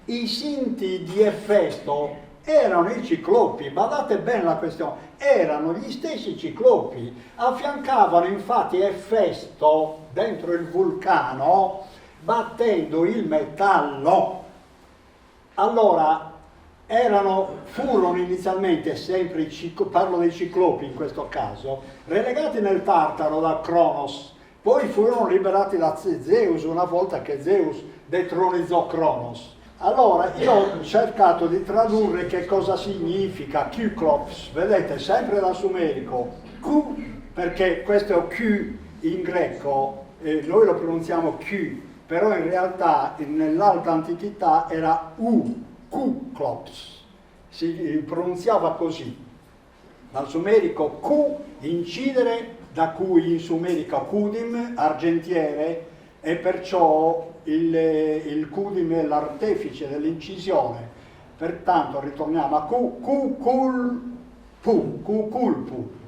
i Sinti di Efesto erano i ciclopi, badate bene la questione, erano gli stessi ciclopi, affiancavano infatti Efesto dentro il vulcano battendo il metallo. Allora, furono inizialmente sempre parlo dei ciclopi in questo caso, relegati nel Tartaro da Cronos, poi furono liberati da Zeus una volta che Zeus detronizzò Cronos. Allora io ho cercato di tradurre che cosa significa Kyclops, vedete, sempre dal sumerico, Q, perché questo è Q in greco, noi lo pronunziamo Q, però in realtà nell'alta antichità era U, Q-Klops, si pronunziava così. Dal sumerico Q, incidere, da cui in sumerico Kudim, argentiere, e perciò il Kudim è l'artefice dell'incisione. Pertanto ritorniamo a Kukulpu.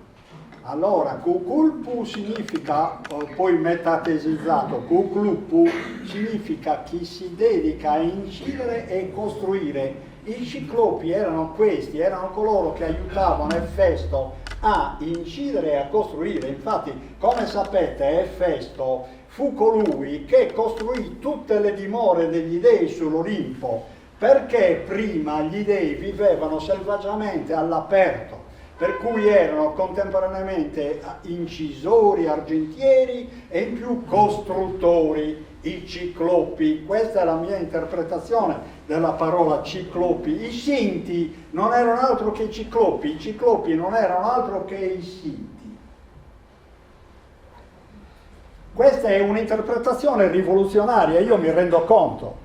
Allora, Kukulpu significa, poi metatesizzato, Kuklupu significa chi si dedica a incidere e costruire. I ciclopi erano questi, erano coloro che aiutavano Efesto a incidere e a costruire. Infatti, come sapete, Efesto fu colui che costruì tutte le dimore degli dei sull'Olimpo, perché prima gli dei vivevano selvaggiamente all'aperto, per cui erano contemporaneamente incisori, argentieri e in più costruttori, i ciclopi. Questa è la mia interpretazione della parola ciclopi. I Sinti non erano altro che i ciclopi non erano altro che i Sinti. Questa è un'interpretazione rivoluzionaria, io mi rendo conto.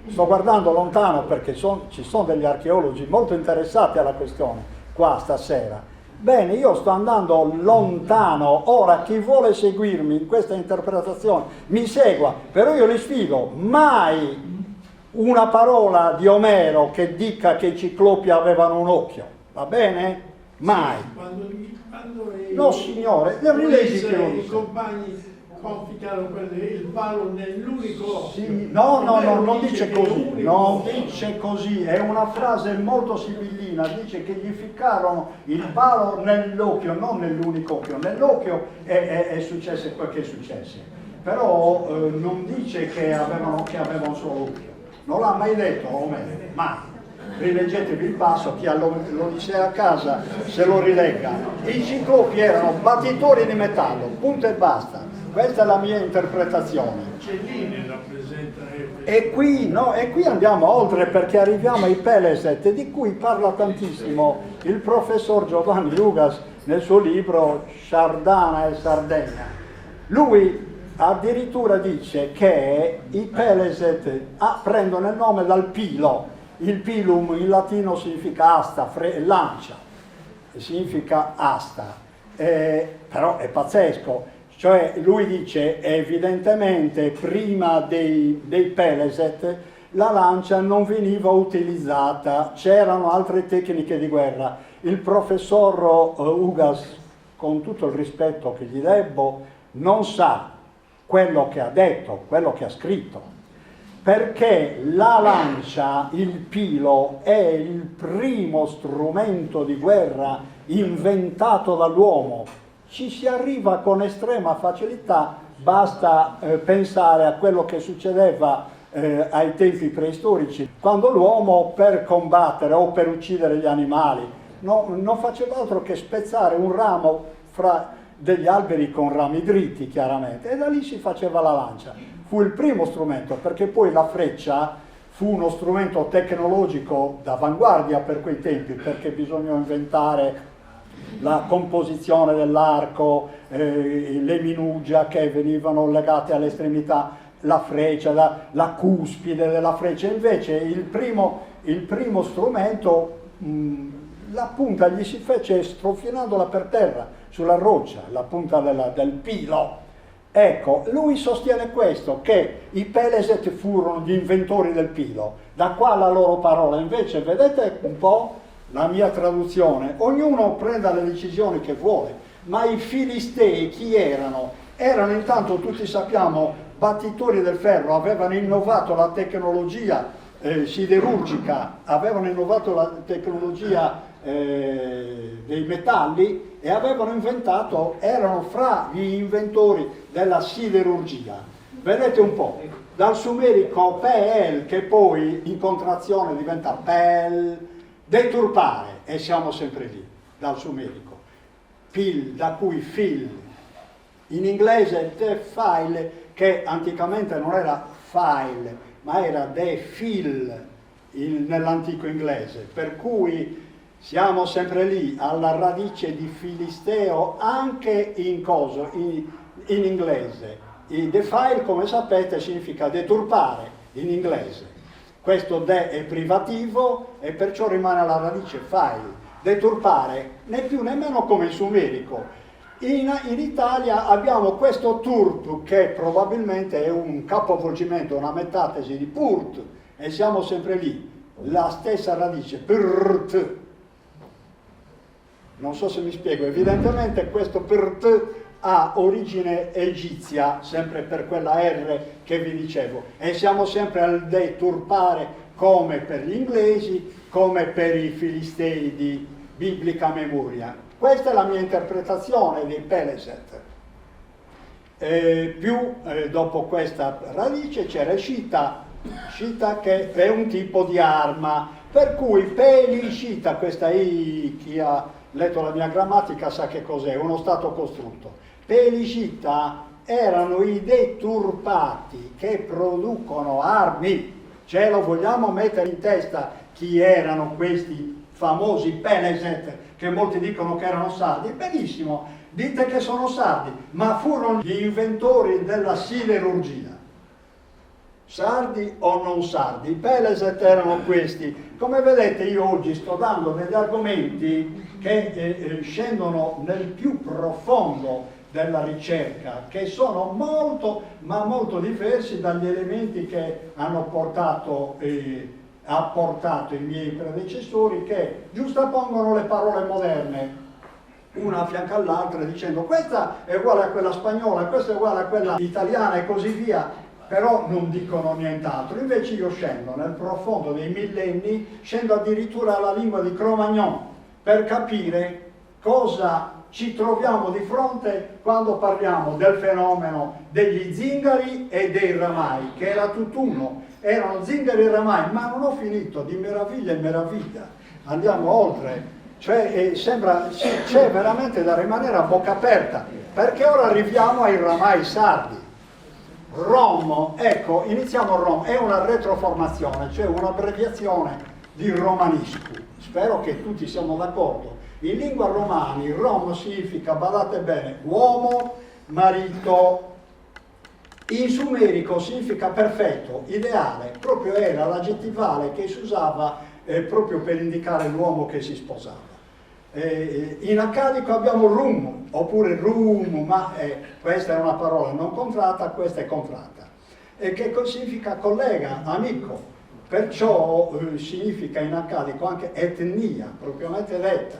Sto guardando lontano perché ci sono degli archeologi molto interessati alla questione qua stasera. Bene, io sto andando lontano, ora chi vuole seguirmi in questa interpretazione mi segua, però io li sfido, mai una parola di Omero che dica che i ciclopi avevano un occhio, va bene? Mai. Quando No signore, le rilegi che i compagni conficcarono il palo nell'unico occhio. Sì, no, non dice così, non dice così, è una frase molto sibillina, dice che gli ficcarono il palo nell'occhio, non nell'unico occhio, nell'occhio è successo quel che è successo, però non dice che avevano un solo occhio, non l'ha mai detto Omero, mai. Rileggetevi il passo, chi lo dice a casa se lo rilegga. I ciclopi erano battitori di metallo, punto e basta. Questa è la mia interpretazione. Cellini rappresenta E qui andiamo oltre, perché arriviamo ai Peleset, di cui parla tantissimo il professor Giovanni Ugas nel suo libro Sardana e Sardegna. Lui addirittura dice che i Peleset prendono il nome dal pilo. Il pilum in latino significa asta, lancia, significa asta, però è pazzesco, cioè lui dice evidentemente prima dei Peleset la lancia non veniva utilizzata, c'erano altre tecniche di guerra. Il professor Ugas, con tutto il rispetto che gli debbo, non sa quello che ha detto, quello che ha scritto. Perché la lancia, il pilo, è il primo strumento di guerra inventato dall'uomo. Ci si arriva con estrema facilità, basta pensare a quello che succedeva ai tempi preistorici, quando l'uomo per combattere o per uccidere gli animali non faceva altro che spezzare un ramo fra degli alberi con rami dritti, chiaramente, e da lì si faceva la lancia. Fu il primo strumento, perché poi la freccia fu uno strumento tecnologico d'avanguardia per quei tempi, perché bisognò inventare la composizione dell'arco, le minugia che venivano legate alle estremità, la freccia, la cuspide della freccia. Invece il primo strumento, la punta gli si fece strofinandola per terra, sulla roccia, la punta del pilo. Ecco, lui sostiene questo, che i Peleset furono gli inventori del pilo, da qua la loro parola. Invece vedete un po' la mia traduzione, ognuno prenda le decisioni che vuole, ma i Filistei chi erano? Erano intanto, tutti sappiamo, battitori del ferro, avevano innovato la tecnologia siderurgica, avevano innovato la tecnologia dei metalli e erano fra gli inventori della siderurgia. Vedete un po', dal sumerico pel, che poi in contrazione diventa pel, deturpare, e siamo sempre lì, dal sumerico, pil, da cui fil, in inglese defile, che anticamente non era file, ma era defil nell'antico inglese, per cui siamo sempre lì, alla radice di filisteo, anche in inglese. Il defile, come sapete, significa deturpare in inglese. Questo de è privativo e perciò rimane alla radice file. Deturpare, né più né meno come il sumerico. In Italia abbiamo questo turp, che probabilmente è un capovolgimento, una metatesi di purt, e siamo sempre lì, la stessa radice, prt. Non so se mi spiego, evidentemente questo prt ha origine egizia, sempre per quella R che vi dicevo, e siamo sempre al deturpare, come per gli inglesi, come per i filistei di biblica memoria. Questa è la mia interpretazione dei Peleset. Dopo questa radice c'era Shita che è un tipo di arma, per cui Pelishita, questa chi ha letto la mia grammatica sa che cos'è, uno stato costrutto. Pelishita erano i deturpati che producono armi. Ce lo vogliamo mettere in testa chi erano questi famosi Peleset, che molti dicono che erano sardi? Benissimo, dite che sono sardi, ma furono gli inventori della siderurgia. Sardi o non sardi? I Peleset erano questi. Come vedete, io oggi sto dando degli argomenti che scendono nel più profondo della ricerca, che sono molto, ma molto diversi dagli elementi che hanno portato ha portato i miei predecessori, che giustapongono le parole moderne. una a fianco all'altra dicendo questa è uguale a quella spagnola, questa è uguale a quella italiana e così via, però non dicono nient'altro. Invece io scendo nel profondo dei millenni, scendo addirittura alla lingua di Cro-Magnon per capire cosa ci troviamo di fronte quando parliamo del fenomeno degli zingari e dei ramai, che era tutt'uno, erano zingari e ramai, ma non ho finito, di meraviglia in meraviglia, andiamo oltre. Cioè c'è veramente da rimanere a bocca aperta, perché ora arriviamo ai ramai sardi. Rom, ecco, iniziamo Rom, è una retroformazione, cioè un'abbreviazione di romanisco. Spero che tutti siamo d'accordo. In lingua romani Rom significa, badate bene, uomo, marito. In sumerico significa perfetto, ideale, proprio era l'aggettivale che si usava proprio per indicare l'uomo che si sposava. In accadico abbiamo rum, oppure rum, ma questa è una parola non contratta, questa è contratta. E che significa collega, amico, perciò significa in accadico anche etnia, propriamente detta,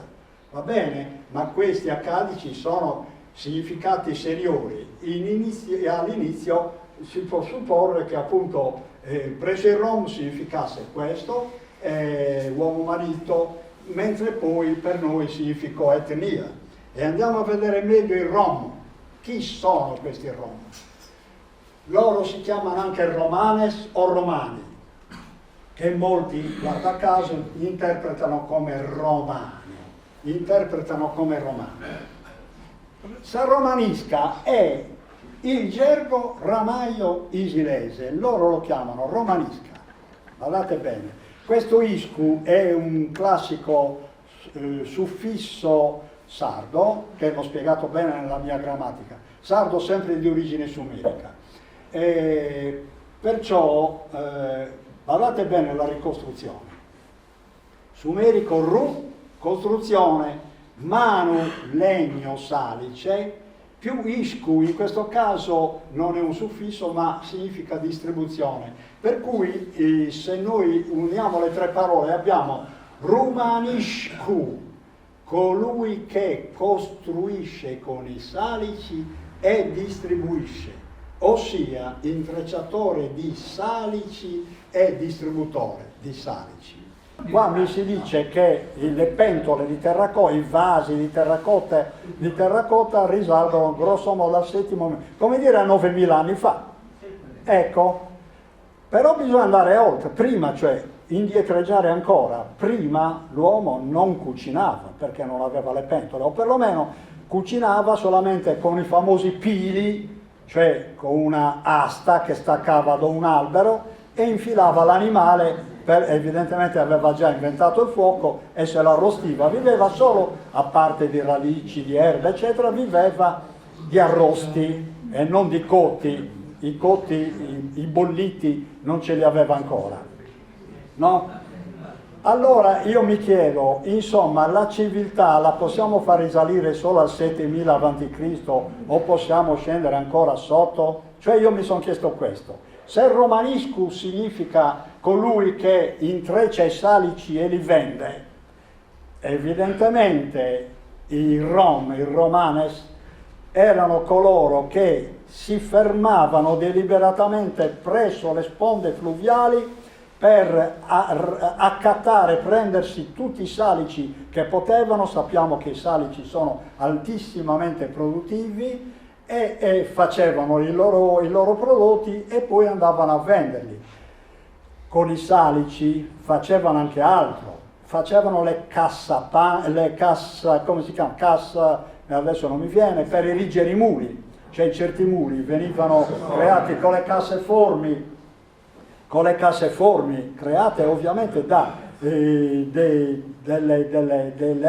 va bene? Ma questi accadici sono significati esteriori. All'inizio si può supporre che appunto preso il rom significasse questo, uomo marito, mentre poi per noi significò etnia. E andiamo a vedere meglio i rom. Chi sono questi rom? Loro si chiamano anche romanes o romani, che molti, guarda caso, interpretano come romani. San Romanisca è il gergo ramaio isilese, loro lo chiamano romanisca. Guardate bene. Questo iscu è un classico suffisso sardo, che l'ho spiegato bene nella mia grammatica, sardo sempre di origine sumerica. Perciò guardate bene la ricostruzione. Sumerico ru, costruzione, manu, legno, salice, più iscu, in questo caso non è un suffisso ma significa distribuzione, per cui se noi uniamo le tre parole abbiamo rumanishku, colui che costruisce con i salici e distribuisce, ossia intrecciatore di salici e distributore di salici. Qua mi si dice che le pentole di terracotta, i vasi di terracotta risalgono grosso modo al VII, come dire a 9000 anni fa. Ecco, però bisogna andare oltre, prima, cioè indietreggiare ancora. Prima l'uomo non cucinava perché non aveva le pentole, o perlomeno cucinava solamente con i famosi pili, cioè con una asta che staccava da un albero e infilava l'animale. Evidentemente aveva già inventato il fuoco e se lo arrostiva, viveva solo, a parte di radici, di erbe eccetera, viveva di arrosti e non di cotti. I cotti, i bolliti non ce li aveva ancora, no? Allora io mi chiedo, insomma, la civiltà la possiamo far risalire solo al 7000 a.C. o possiamo scendere ancora sotto? Cioè io mi sono chiesto questo. Se il romaniscus significa colui che intreccia i salici e li vende, evidentemente i romanes, erano coloro che si fermavano deliberatamente presso le sponde fluviali per accattare, prendersi tutti i salici che potevano. Sappiamo che i salici sono altissimamente produttivi, e facevano i loro prodotti e poi andavano a venderli. Con i salici facevano anche altro, facevano le come si chiama? Cassa, adesso non mi viene, per erigere i muri, cioè certi muri venivano creati con le casseformi create ovviamente da delle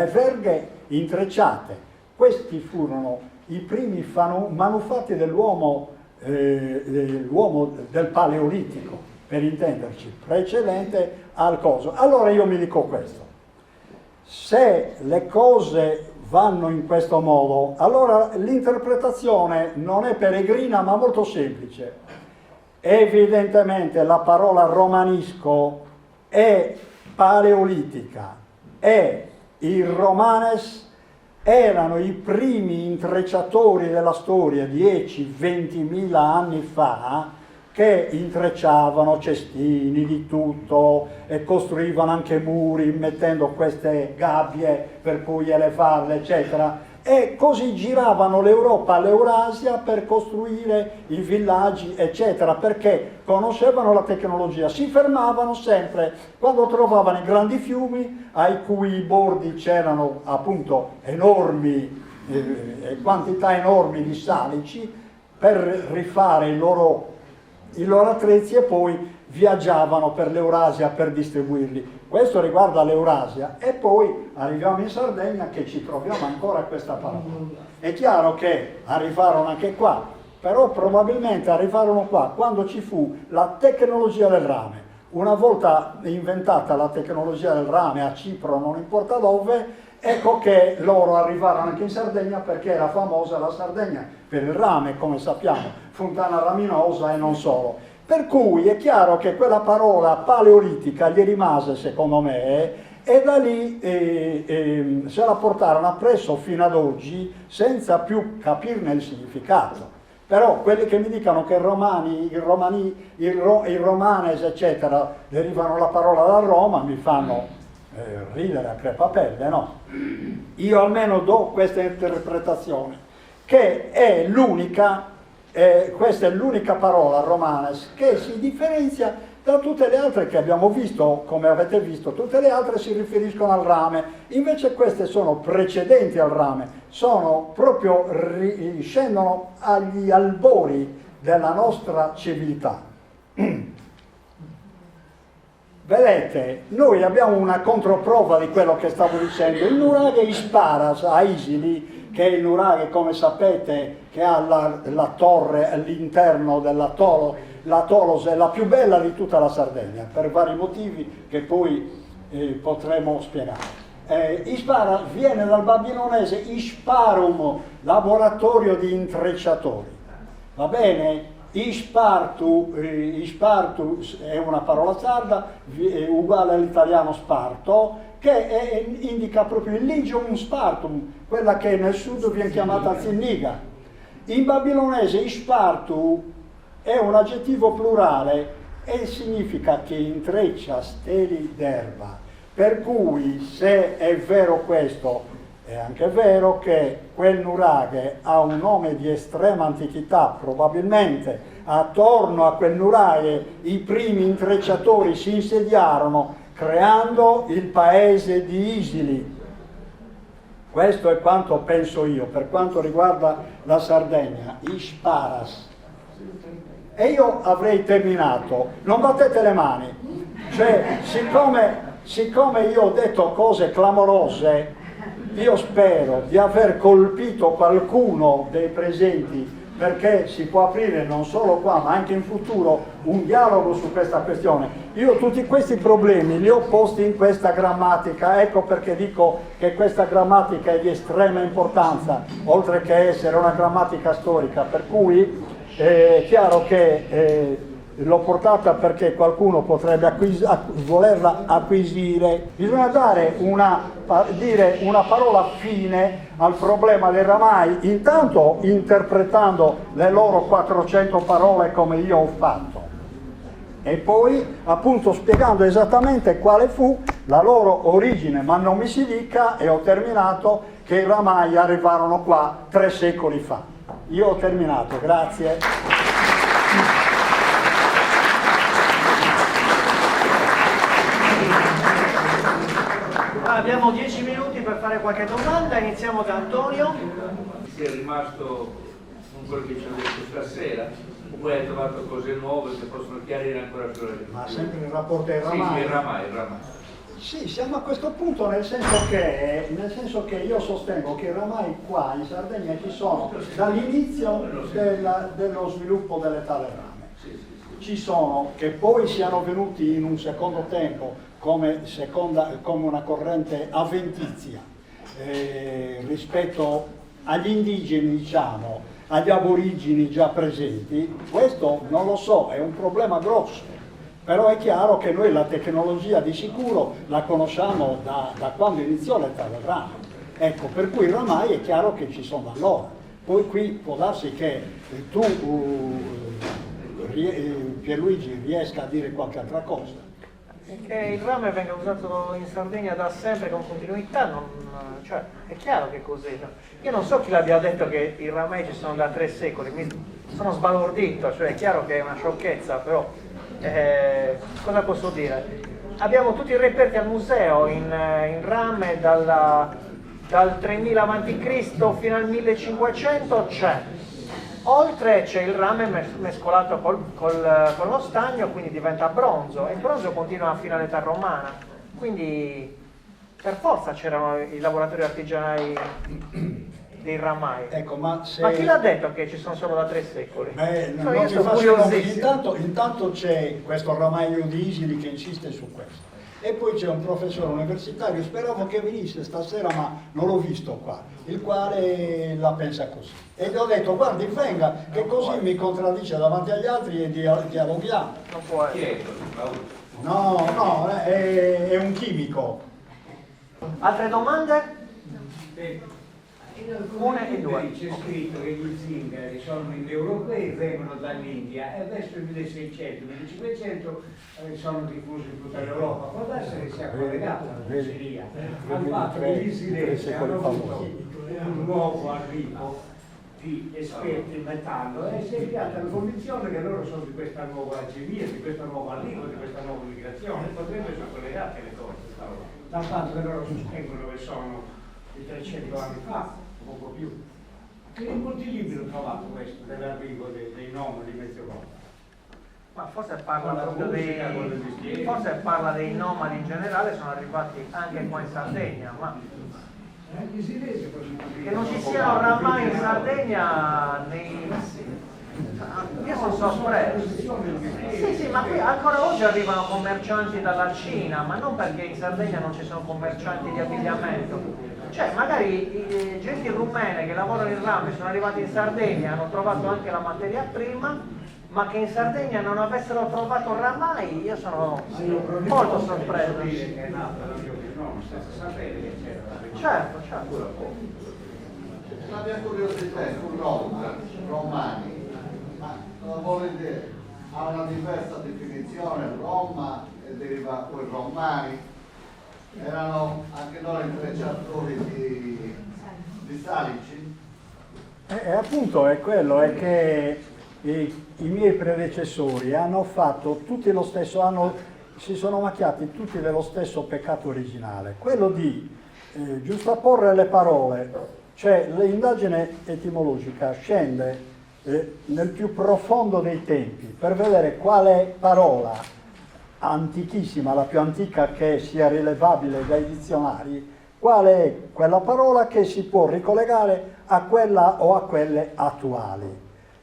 verghe intrecciate. Questi furono i primi manufatti dell'uomo del Paleolitico, per intenderci, precedente al coso. Allora io mi dico questo: se le cose vanno in questo modo, allora l'interpretazione non è peregrina ma molto semplice. Evidentemente la parola romanisco è paleolitica e il romanes erano i primi intrecciatori della storia, 10-20 mila anni fa, che intrecciavano cestini di tutto e costruivano anche muri mettendo queste gabbie per poi elevarle, eccetera. E così giravano l'Europa all'Eurasia per costruire i villaggi, eccetera, perché conoscevano la tecnologia. Si fermavano sempre quando trovavano i grandi fiumi ai cui bordi c'erano appunto enormi, quantità enormi di salici per rifare i loro attrezzi e poi viaggiavano per l'Eurasia per distribuirli. Questo riguarda l'Eurasia e poi arriviamo in Sardegna che ci troviamo ancora questa parola. È chiaro che arrivarono anche qua, però probabilmente arrivarono qua quando ci fu la tecnologia del rame. Una volta inventata la tecnologia del rame a Cipro, non importa dove, ecco che loro arrivarono anche in Sardegna perché era famosa la Sardegna per il rame, come sappiamo, fontana raminosa e non solo. Per cui è chiaro che quella parola paleolitica gli rimase, secondo me, e da lì se la portarono appresso fino ad oggi senza più capirne il significato. Però quelli che mi dicono che il romanes, eccetera, derivano la parola da Roma, mi fanno ridere a crepapelle, no? Io almeno do questa interpretazione, che è l'unica. Questa è l'unica parola, romanes, che si differenzia da tutte le altre che abbiamo visto. Come avete visto, tutte le altre si riferiscono al rame, invece queste sono precedenti al rame, sono proprio scendono agli albori della nostra civiltà. Vedete, noi abbiamo una controprova di quello che stavo dicendo. Il nuraghe Isparas a Isili, che è il nuraghe, come sapete, che ha la torre all'interno dell'atolo. L'Atolos è la più bella di tutta la Sardegna, per vari motivi che poi potremo spiegare. Ispara viene dal babilonese Isparum, laboratorio di intrecciatori. Va bene? Ispartu è una parola sarda, uguale all'italiano sparto, che indica proprio il Ligium Spartum, quella che nel sud viene chiamata zinniga. In babilonese Ispartu è un aggettivo plurale e significa che intreccia steli d'erba. Per cui, se è vero questo, è anche vero che quel nuraghe ha un nome di estrema antichità, probabilmente attorno a quel nuraghe i primi intrecciatori si insediarono creando il paese di Isili. Questo è quanto penso io per quanto riguarda la Sardegna, Isparas. E io avrei terminato, non battete le mani, cioè siccome io ho detto cose clamorose, io spero di aver colpito qualcuno dei presenti, perché si può aprire non solo qua ma anche in futuro un dialogo su questa questione. Io tutti questi problemi li ho posti in questa grammatica, ecco perché dico che questa grammatica è di estrema importanza, oltre che essere una grammatica storica, per cui è chiaro che l'ho portata perché qualcuno potrebbe volerla acquisire. Bisogna dire una parola fine al problema dei ramai, intanto interpretando le loro 400 parole come io ho fatto, e poi appunto spiegando esattamente quale fu la loro origine, ma non mi si dica, e ho terminato, che i ramai arrivarono qua 3 secoli fa. Io ho terminato, grazie. Abbiamo 10 minuti per fare qualche domanda, iniziamo da Antonio. Si è rimasto con quello che ci ha detto stasera, oppure hai trovato cose nuove che possono chiarire ancora più la lettura? Ma sempre in rapporto ai ramai? Sì, il ramai. Sì, siamo a questo punto nel senso che io sostengo che i ramai qua in Sardegna ci sono dall'inizio dello sviluppo dell'età del rame. Ci sono, che poi siano venuti in un secondo tempo come una corrente avventizia rispetto agli indigeni, diciamo, agli aborigini già presenti, questo non lo so, è un problema grosso. Però è chiaro che noi la tecnologia di sicuro la conosciamo da quando iniziò l'età del rame. Ecco, per cui il ramai è chiaro che ci sono allora. Poi qui può darsi che tu, Pierluigi, riesca a dire qualche altra cosa. Che il rame venga usato in Sardegna da sempre con continuità, cioè, è chiaro che è così. No? Io non so chi l'abbia detto che i ramai ci sono da 3 secoli, mi sono sbalordito, cioè è chiaro che è una sciocchezza, però cosa posso dire? Abbiamo tutti i reperti al museo in rame dal 3000 a.C. fino al 1500 c'è. Oltre c'è il rame mescolato con lo stagno, quindi diventa bronzo, e il bronzo continua fino all'età romana, quindi per forza c'erano i lavoratori artigianali dei ramai. Ecco, ma chi l'ha detto che ci sono solo da 3 secoli? Io sono curiosissimo. Intanto c'è questo ramaio di Isili che insiste su questo. E poi c'è un professore universitario, speravo che venisse stasera ma non l'ho visto qua, il quale la pensa così. E gli ho detto, guardi, venga, che così mi contraddice davanti agli altri e dialoghiamo. Non può essere. No, è un chimico. Altre domande? Una e due. C'è scritto che gli zingari sono indoeuropei, vengono dall'India e verso il 1600-1500 sono diffusi in tutta l'Europa. Può essere che sia collegato alla Siria al fatto che gli silesi hanno avuto un nuovo arrivo di esperti in metallo e si è creata la convinzione che loro sono di questa nuova alchimia, di questo nuovo arrivo, di questa nuova migrazione. Potrebbero essere collegate le cose, dal fatto che loro sostengono che sono di 300 anni fa, poco più. E in molti libri ho trovato questo dell'arrivo dei nomadi in Europa. Ma forse parla proprio dei nomadi in generale, sono arrivati anche qua in Sardegna, ma che non ci siano oramai in Sardegna io sono sorpreso. Sì, ma qui ancora oggi arrivano commercianti dalla Cina, ma non perché in Sardegna non ci sono commercianti di abbigliamento. Cioè, magari genti rumene che lavorano in rame sono arrivati in Sardegna, hanno trovato anche la materia prima, ma che in Sardegna non avessero trovato ramai, io sono molto sorpreso. Certo. La mia curiosità è su Roma, romani, ma cosa vuole dire? Ha una diversa definizione Roma e deriva poi romani. Erano anche loro intrecciatori di salici? Appunto è quello, è che i miei predecessori hanno fatto tutti lo stesso, si sono macchiati tutti dello stesso peccato originale, quello di giustapporre le parole, cioè l'indagine etimologica scende nel più profondo dei tempi per vedere quale parola antichissima, la più antica che sia rilevabile dai dizionari, qual è quella parola che si può ricollegare a quella o a quelle attuali,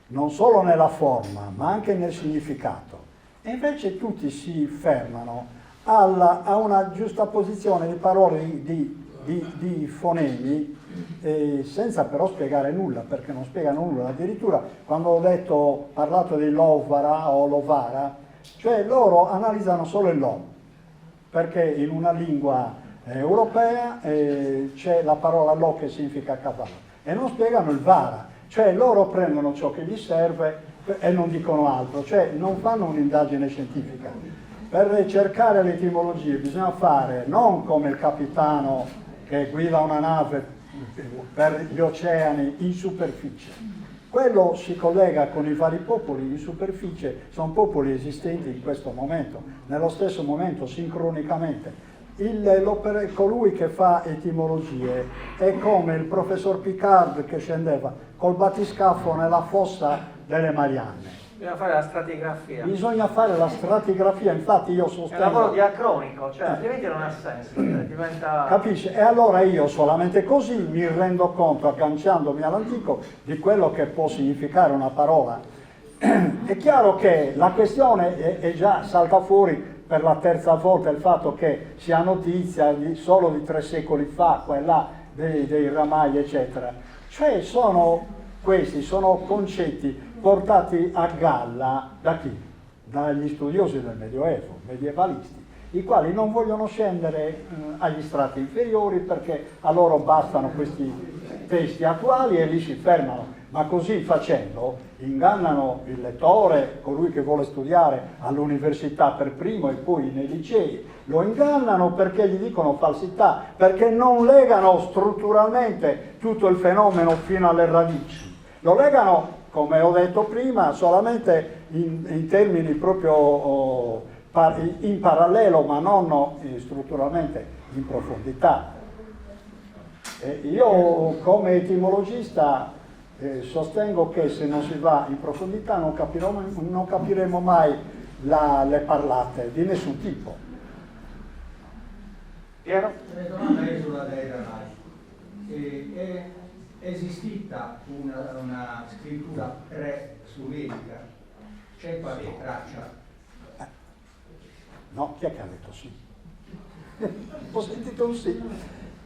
non solo nella forma ma anche nel significato. E invece tutti si fermano a una giusta posizione di parole, di fonemi, senza però spiegare nulla, perché non spiegano nulla. Addirittura quando ho parlato di Lovara o Lovara, cioè loro analizzano solo il lo, perché in una lingua europea c'è la parola lo che significa cavallo, e non spiegano il vara, cioè loro prendono ciò che gli serve e non dicono altro, cioè non fanno un'indagine scientifica. Per cercare le etimologie bisogna fare non come il capitano che guida una nave per gli oceani in superficie. Quello si collega con i vari popoli in superficie, sono popoli esistenti in questo momento, nello stesso momento, sincronicamente. Colui che fa etimologie è come il professor Picard che scendeva col battiscafo nella fossa delle Marianne. Bisogna fare la stratigrafia. Bisogna fare la stratigrafia, infatti io sostengo... È un lavoro diacronico, cioè altrimenti non ha senso, diventa... Capisci? E allora io solamente così mi rendo conto, agganciandomi all'antico, di quello che può significare una parola. È chiaro che la questione è già salta fuori per la terza volta il fatto che si ha notizia solo di 3 secoli fa, quella dei ramai, eccetera. Cioè questi sono concetti portati a galla da chi? Dagli studiosi del Medioevo, medievalisti, i quali non vogliono scendere agli strati inferiori perché a loro bastano questi testi attuali e lì si fermano. Ma così facendo ingannano il lettore, colui che vuole studiare all'università per primo e poi nei licei, lo ingannano perché gli dicono falsità, perché non legano strutturalmente tutto il fenomeno fino alle radici. Lo legano, come ho detto prima, solamente in termini proprio in parallelo, ma non strutturalmente in profondità. Io come etimologista sostengo che se non si va in profondità non capiremo mai le parlate di nessun tipo. Piero? La domanda è sulla dei danari. È esistita una scrittura pre-sumerica? C'è qualche traccia? No, chi è che ha detto sì? Ho sentito un sì.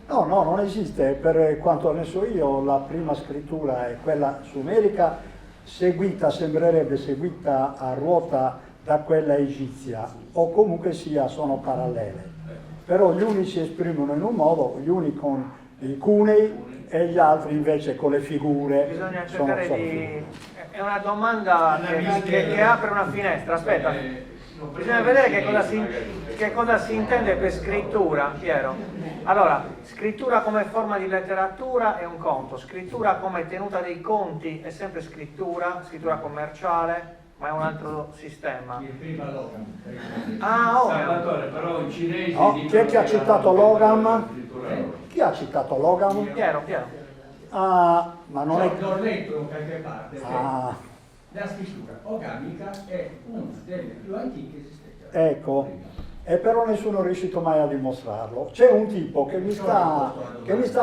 No, non esiste, per quanto ne so io, la prima scrittura è quella sumerica, sembrerebbe seguita a ruota da quella egizia, o comunque sia, sono parallele. Però gli uni si esprimono in un modo, gli uni con i cunei e gli altri invece con le figure. Bisogna cercare di... È una domanda che apre una finestra, aspetta. Bisogna vedere che cosa si intende per scrittura, Piero. Allora, scrittura come forma di letteratura è un conto, scrittura come tenuta dei conti è sempre scrittura commerciale, ma è un altro sistema. Prima Logan. Salvatore, però in cinese... No, chi è che ha citato Logan? Chi ha citato Logan? Piero. Ah, ma non è... L'ho letto da qualche parte. Ah, La scrittura organica è una delle più antiche esistenti. ecco. E però nessuno è riuscito mai a dimostrarlo. C'è un tipo che mi sta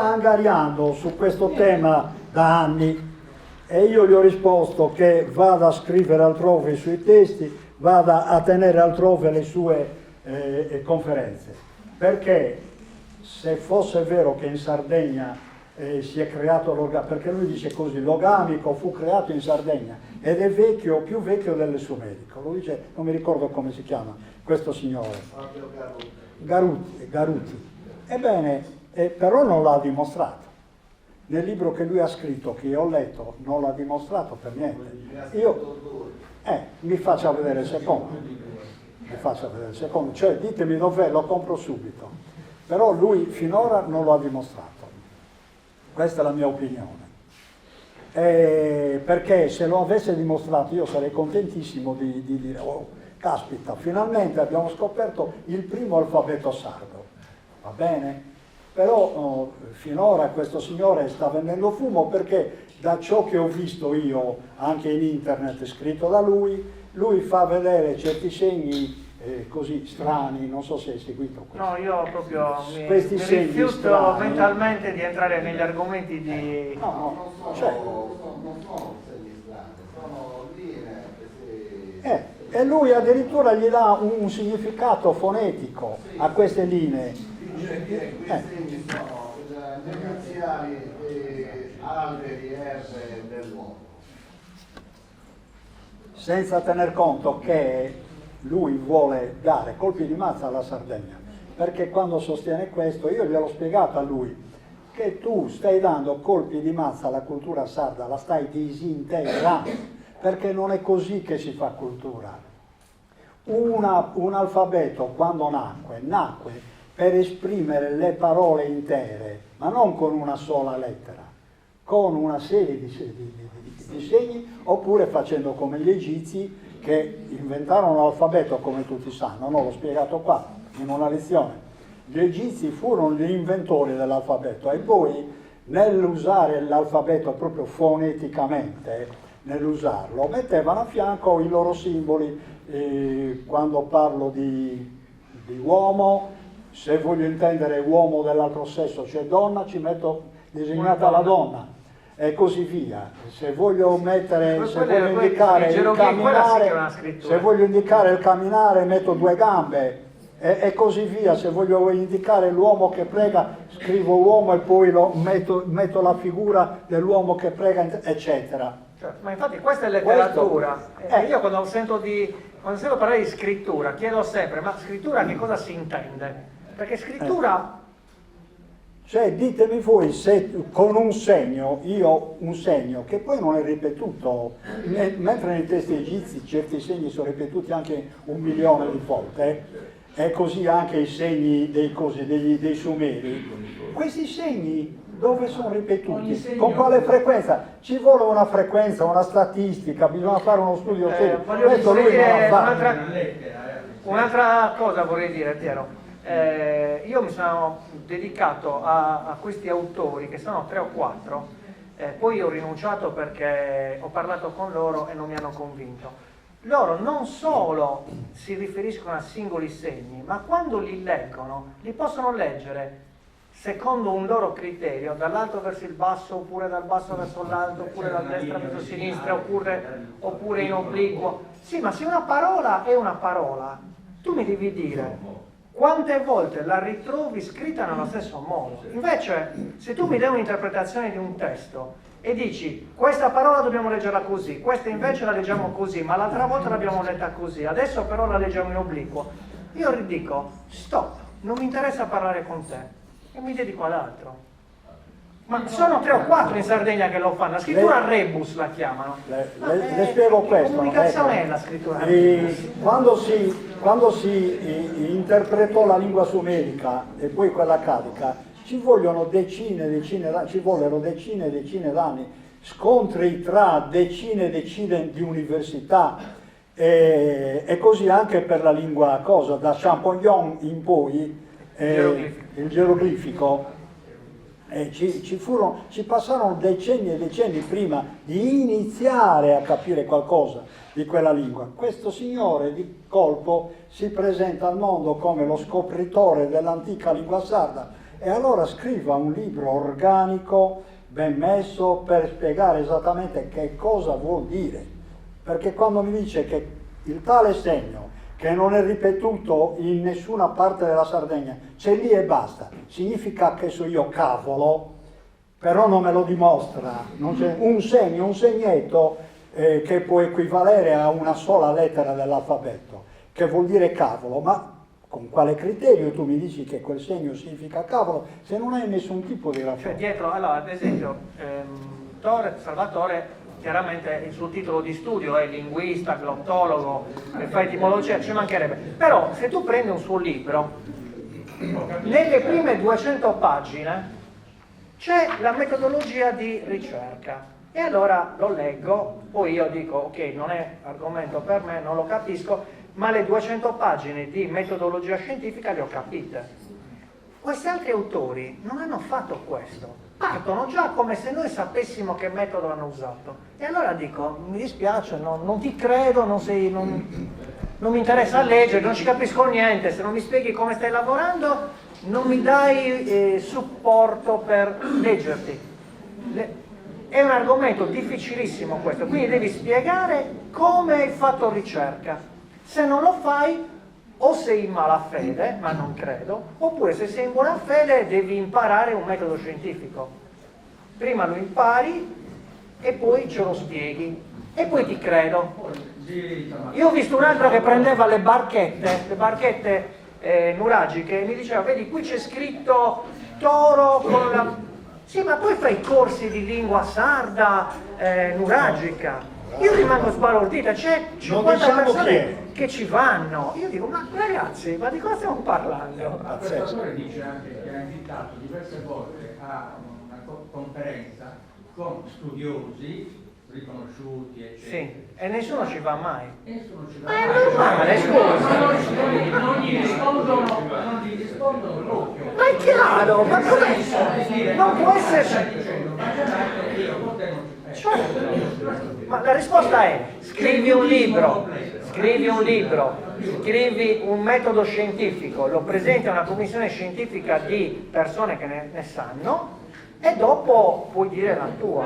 angariando su questo tema da anni e io gli ho risposto che vada a scrivere altrove i suoi testi, vada a tenere altrove le sue conferenze, perché se fosse vero che in Sardegna si è creato perché lui dice così, l'ogamico fu creato in Sardegna ed è vecchio, più vecchio del sumerico, lo dice, non mi ricordo come si chiama questo signore, Fabio Garuti. Ebbene, però non l'ha dimostrato. Nel libro che lui ha scritto, che io ho letto, non l'ha dimostrato per niente. Io mi faccia vedere il secondo. Cioè ditemi dov'è, lo compro subito. Però lui finora non lo ha dimostrato. Questa è la mia opinione. Perché se lo avesse dimostrato io sarei contentissimo di dire oh, caspita, finalmente abbiamo scoperto il primo alfabeto sardo, va bene? Però finora questo signore sta vendendo fumo perché da ciò che ho visto io anche in internet scritto da lui fa vedere certi segni così strani, non so se hai seguito questo. No, io proprio mi segni rifiuto strani. mentalmente di entrare negli argomenti di... No, non cioè, sono segni strani, sono linee che si... e lui addirittura gli dà un significato fonetico a queste linee. Dice che quei segni sono le iniziali alberi erbe dell'uomo. Senza tener conto che lui vuole dare colpi di mazza alla Sardegna, perché quando sostiene questo, io gliel'ho spiegato a lui, che tu stai dando colpi di mazza alla cultura sarda, la stai disintegrando, perché non è così che si fa cultura. Un alfabeto quando nacque per esprimere le parole intere, ma non con una sola lettera, con una serie di segni, oppure facendo come gli egizi che inventarono l'alfabeto, come tutti sanno, no? L'ho spiegato qua in una lezione. Gli egizi furono gli inventori dell'alfabeto e poi nell'usare l'alfabeto proprio foneticamente, nell'usarlo, mettevano a fianco i loro simboli. Quando parlo di uomo, se voglio intendere uomo dell'altro sesso, cioè donna, ci metto disegnata la donna. E così via. Se voglio mettere, se voglio indicare il camminare, metto due gambe e così via. Se voglio indicare l'uomo che prega, scrivo uomo e poi metto la figura dell'uomo che prega, eccetera. Cioè, ma infatti questa è letteratura. Io quando sento parlare di scrittura chiedo sempre, ma scrittura che cosa si intende? Perché scrittura... Cioè, ditemi voi se con un segno, io un segno che poi non è ripetuto, mentre nei testi egizi certi segni sono ripetuti anche 1 milione di volte, e così anche i segni dei Sumeri, questi segni dove sono ripetuti? Con quale frequenza? Ci vuole una frequenza, una statistica, bisogna fare uno studio serio. Questo lui non ha fatto. Un'altra cosa vorrei dire, Piero. Io mi sono dedicato a questi autori, che sono 3 o 4, poi ho rinunciato perché ho parlato con loro e non mi hanno convinto. Loro non solo si riferiscono a singoli segni, ma quando li leggono, li possono leggere secondo un loro criterio, dall'alto verso il basso, oppure dal basso verso l'alto, oppure dal destra verso sinistra, oppure in obliquo. Sì, ma se una parola è una parola, tu mi devi dire quante volte la ritrovi scritta nello stesso modo. Invece, se tu mi dai un'interpretazione di un testo e dici questa parola dobbiamo leggerla così, questa invece la leggiamo così, ma l'altra volta l'abbiamo letta così, adesso però la leggiamo in obliquo, io dico stop, non mi interessa parlare con te e mi dedico ad altro. Ma sono 3 o 4 in Sardegna che lo fanno, la scrittura rebus la chiamano. Le spiego questo. Comunicazione è la scrittura. Quando si interpretò la lingua sumerica e poi quella accadica, ci vollero decine e decine d'anni, scontri tra decine e decine di università, e così anche per la lingua da Champollion in poi, il geroglifico. Ci passarono decenni e decenni prima di iniziare a capire qualcosa di quella lingua. Questo signore di colpo si presenta al mondo come lo scopritore dell'antica lingua sarda e allora scriva un libro organico, ben messo, per spiegare esattamente che cosa vuol dire. Perché quando mi dice che il tale segno che non è ripetuto in nessuna parte della Sardegna, c'è lì e basta. Significa che so io cavolo, però non me lo dimostra. Non c'è un segno, un segnetto che può equivalere a una sola lettera dell'alfabeto, che vuol dire cavolo, ma con quale criterio tu mi dici che quel segno significa cavolo se non hai nessun tipo di ragione? Cioè dietro, allora ad esempio, Salvatore, chiaramente il suo titolo di studio è linguista, glottologo, fa etimologia, ci mancherebbe. Però se tu prendi un suo libro, nelle prime 200 pagine c'è la metodologia di ricerca. E allora lo leggo, poi io dico ok, non è argomento per me, non lo capisco, ma le 200 pagine di metodologia scientifica le ho capite. Questi altri autori non hanno fatto questo, partono già come se noi sapessimo che metodo hanno usato. E allora dico, mi dispiace, non ti credo, non mi interessa leggere, non ci capisco niente, se non mi spieghi come stai lavorando, non mi dai supporto per leggerti. È un argomento difficilissimo questo, quindi devi spiegare come hai fatto ricerca. Se non lo fai, o sei in malafede, ma non credo, oppure se sei in buona fede devi imparare un metodo scientifico. Prima lo impari e poi ce lo spieghi e poi ti credo. Io ho visto un altro che prendeva le barchette nuragiche e mi diceva, vedi qui c'è scritto toro con la... Sì, ma poi fai corsi di lingua sarda, nuragica. Io rimango sbalordita, c'è 50 persone che ci vanno. Io dico, ma ragazzi, ma di cosa stiamo parlando? Il professore dice anche che ha invitato diverse volte a una conferenza con studiosi riconosciuti, eccetera. Sì, e nessuno ci va mai. Nessuno ci Ma è normale, scusa. Non gli rispondono l'occhio. Ma è chiaro, ma come? Non può esserci. Certo. Ma la risposta è, scrivi un libro, scrivi un metodo scientifico, lo presenti a una commissione scientifica di persone che ne sanno e dopo puoi dire la tua.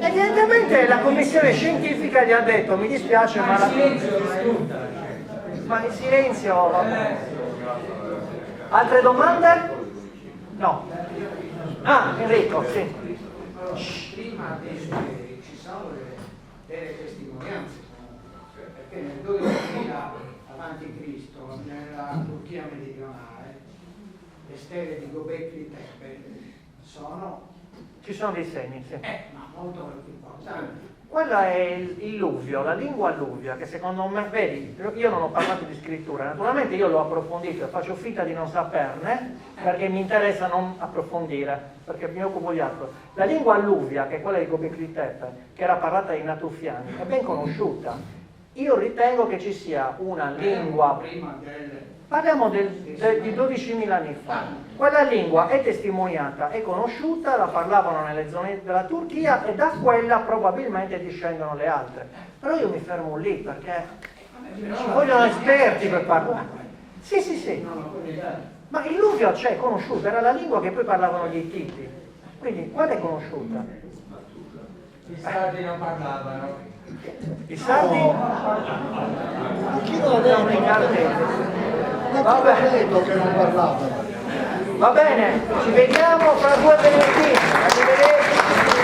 Evidentemente la commissione scientifica gli ha detto, mi dispiace ma il silenzio, vabbè. Altre domande? No. Ah, Enrico, sì. Allora, prima ci sono delle testimonianze, cioè, perché nel 12.000 avanti Cristo, nella Turchia meridionale, le stele di Göbekli Tepe sono... Ci sono dei segni, sì. ma molto importanti. Quello è il luvio, la lingua alluvia, che secondo me, vedi, io non ho parlato di scrittura, naturalmente io l'ho approfondito e faccio finta di non saperne, perché mi interessa non approfondire, perché mi occupo di altro. La lingua alluvia, che è quella di Göbekli Tepe, che era parlata dai natufiani, è ben conosciuta. Io ritengo che ci sia una lingua... Prima del... Parliamo di 12.000 anni fa. Quella lingua è testimoniata, è conosciuta, la parlavano nelle zone della Turchia e da quella probabilmente discendono le altre. Però io mi fermo lì perché ci vogliono esperti per parlare. Sì, sì, sì. Ma il luvio c'è, è conosciuto, era la lingua che poi parlavano gli Ittiti. Quindi quella è conosciuta. I sardi non parlavano. I sardi? Ma chi lo ha Sono i detto? caldesi. Ma chi l'ha detto che non parlavano? Va bene, ci vediamo fra 2 venerdì. Arrivederci.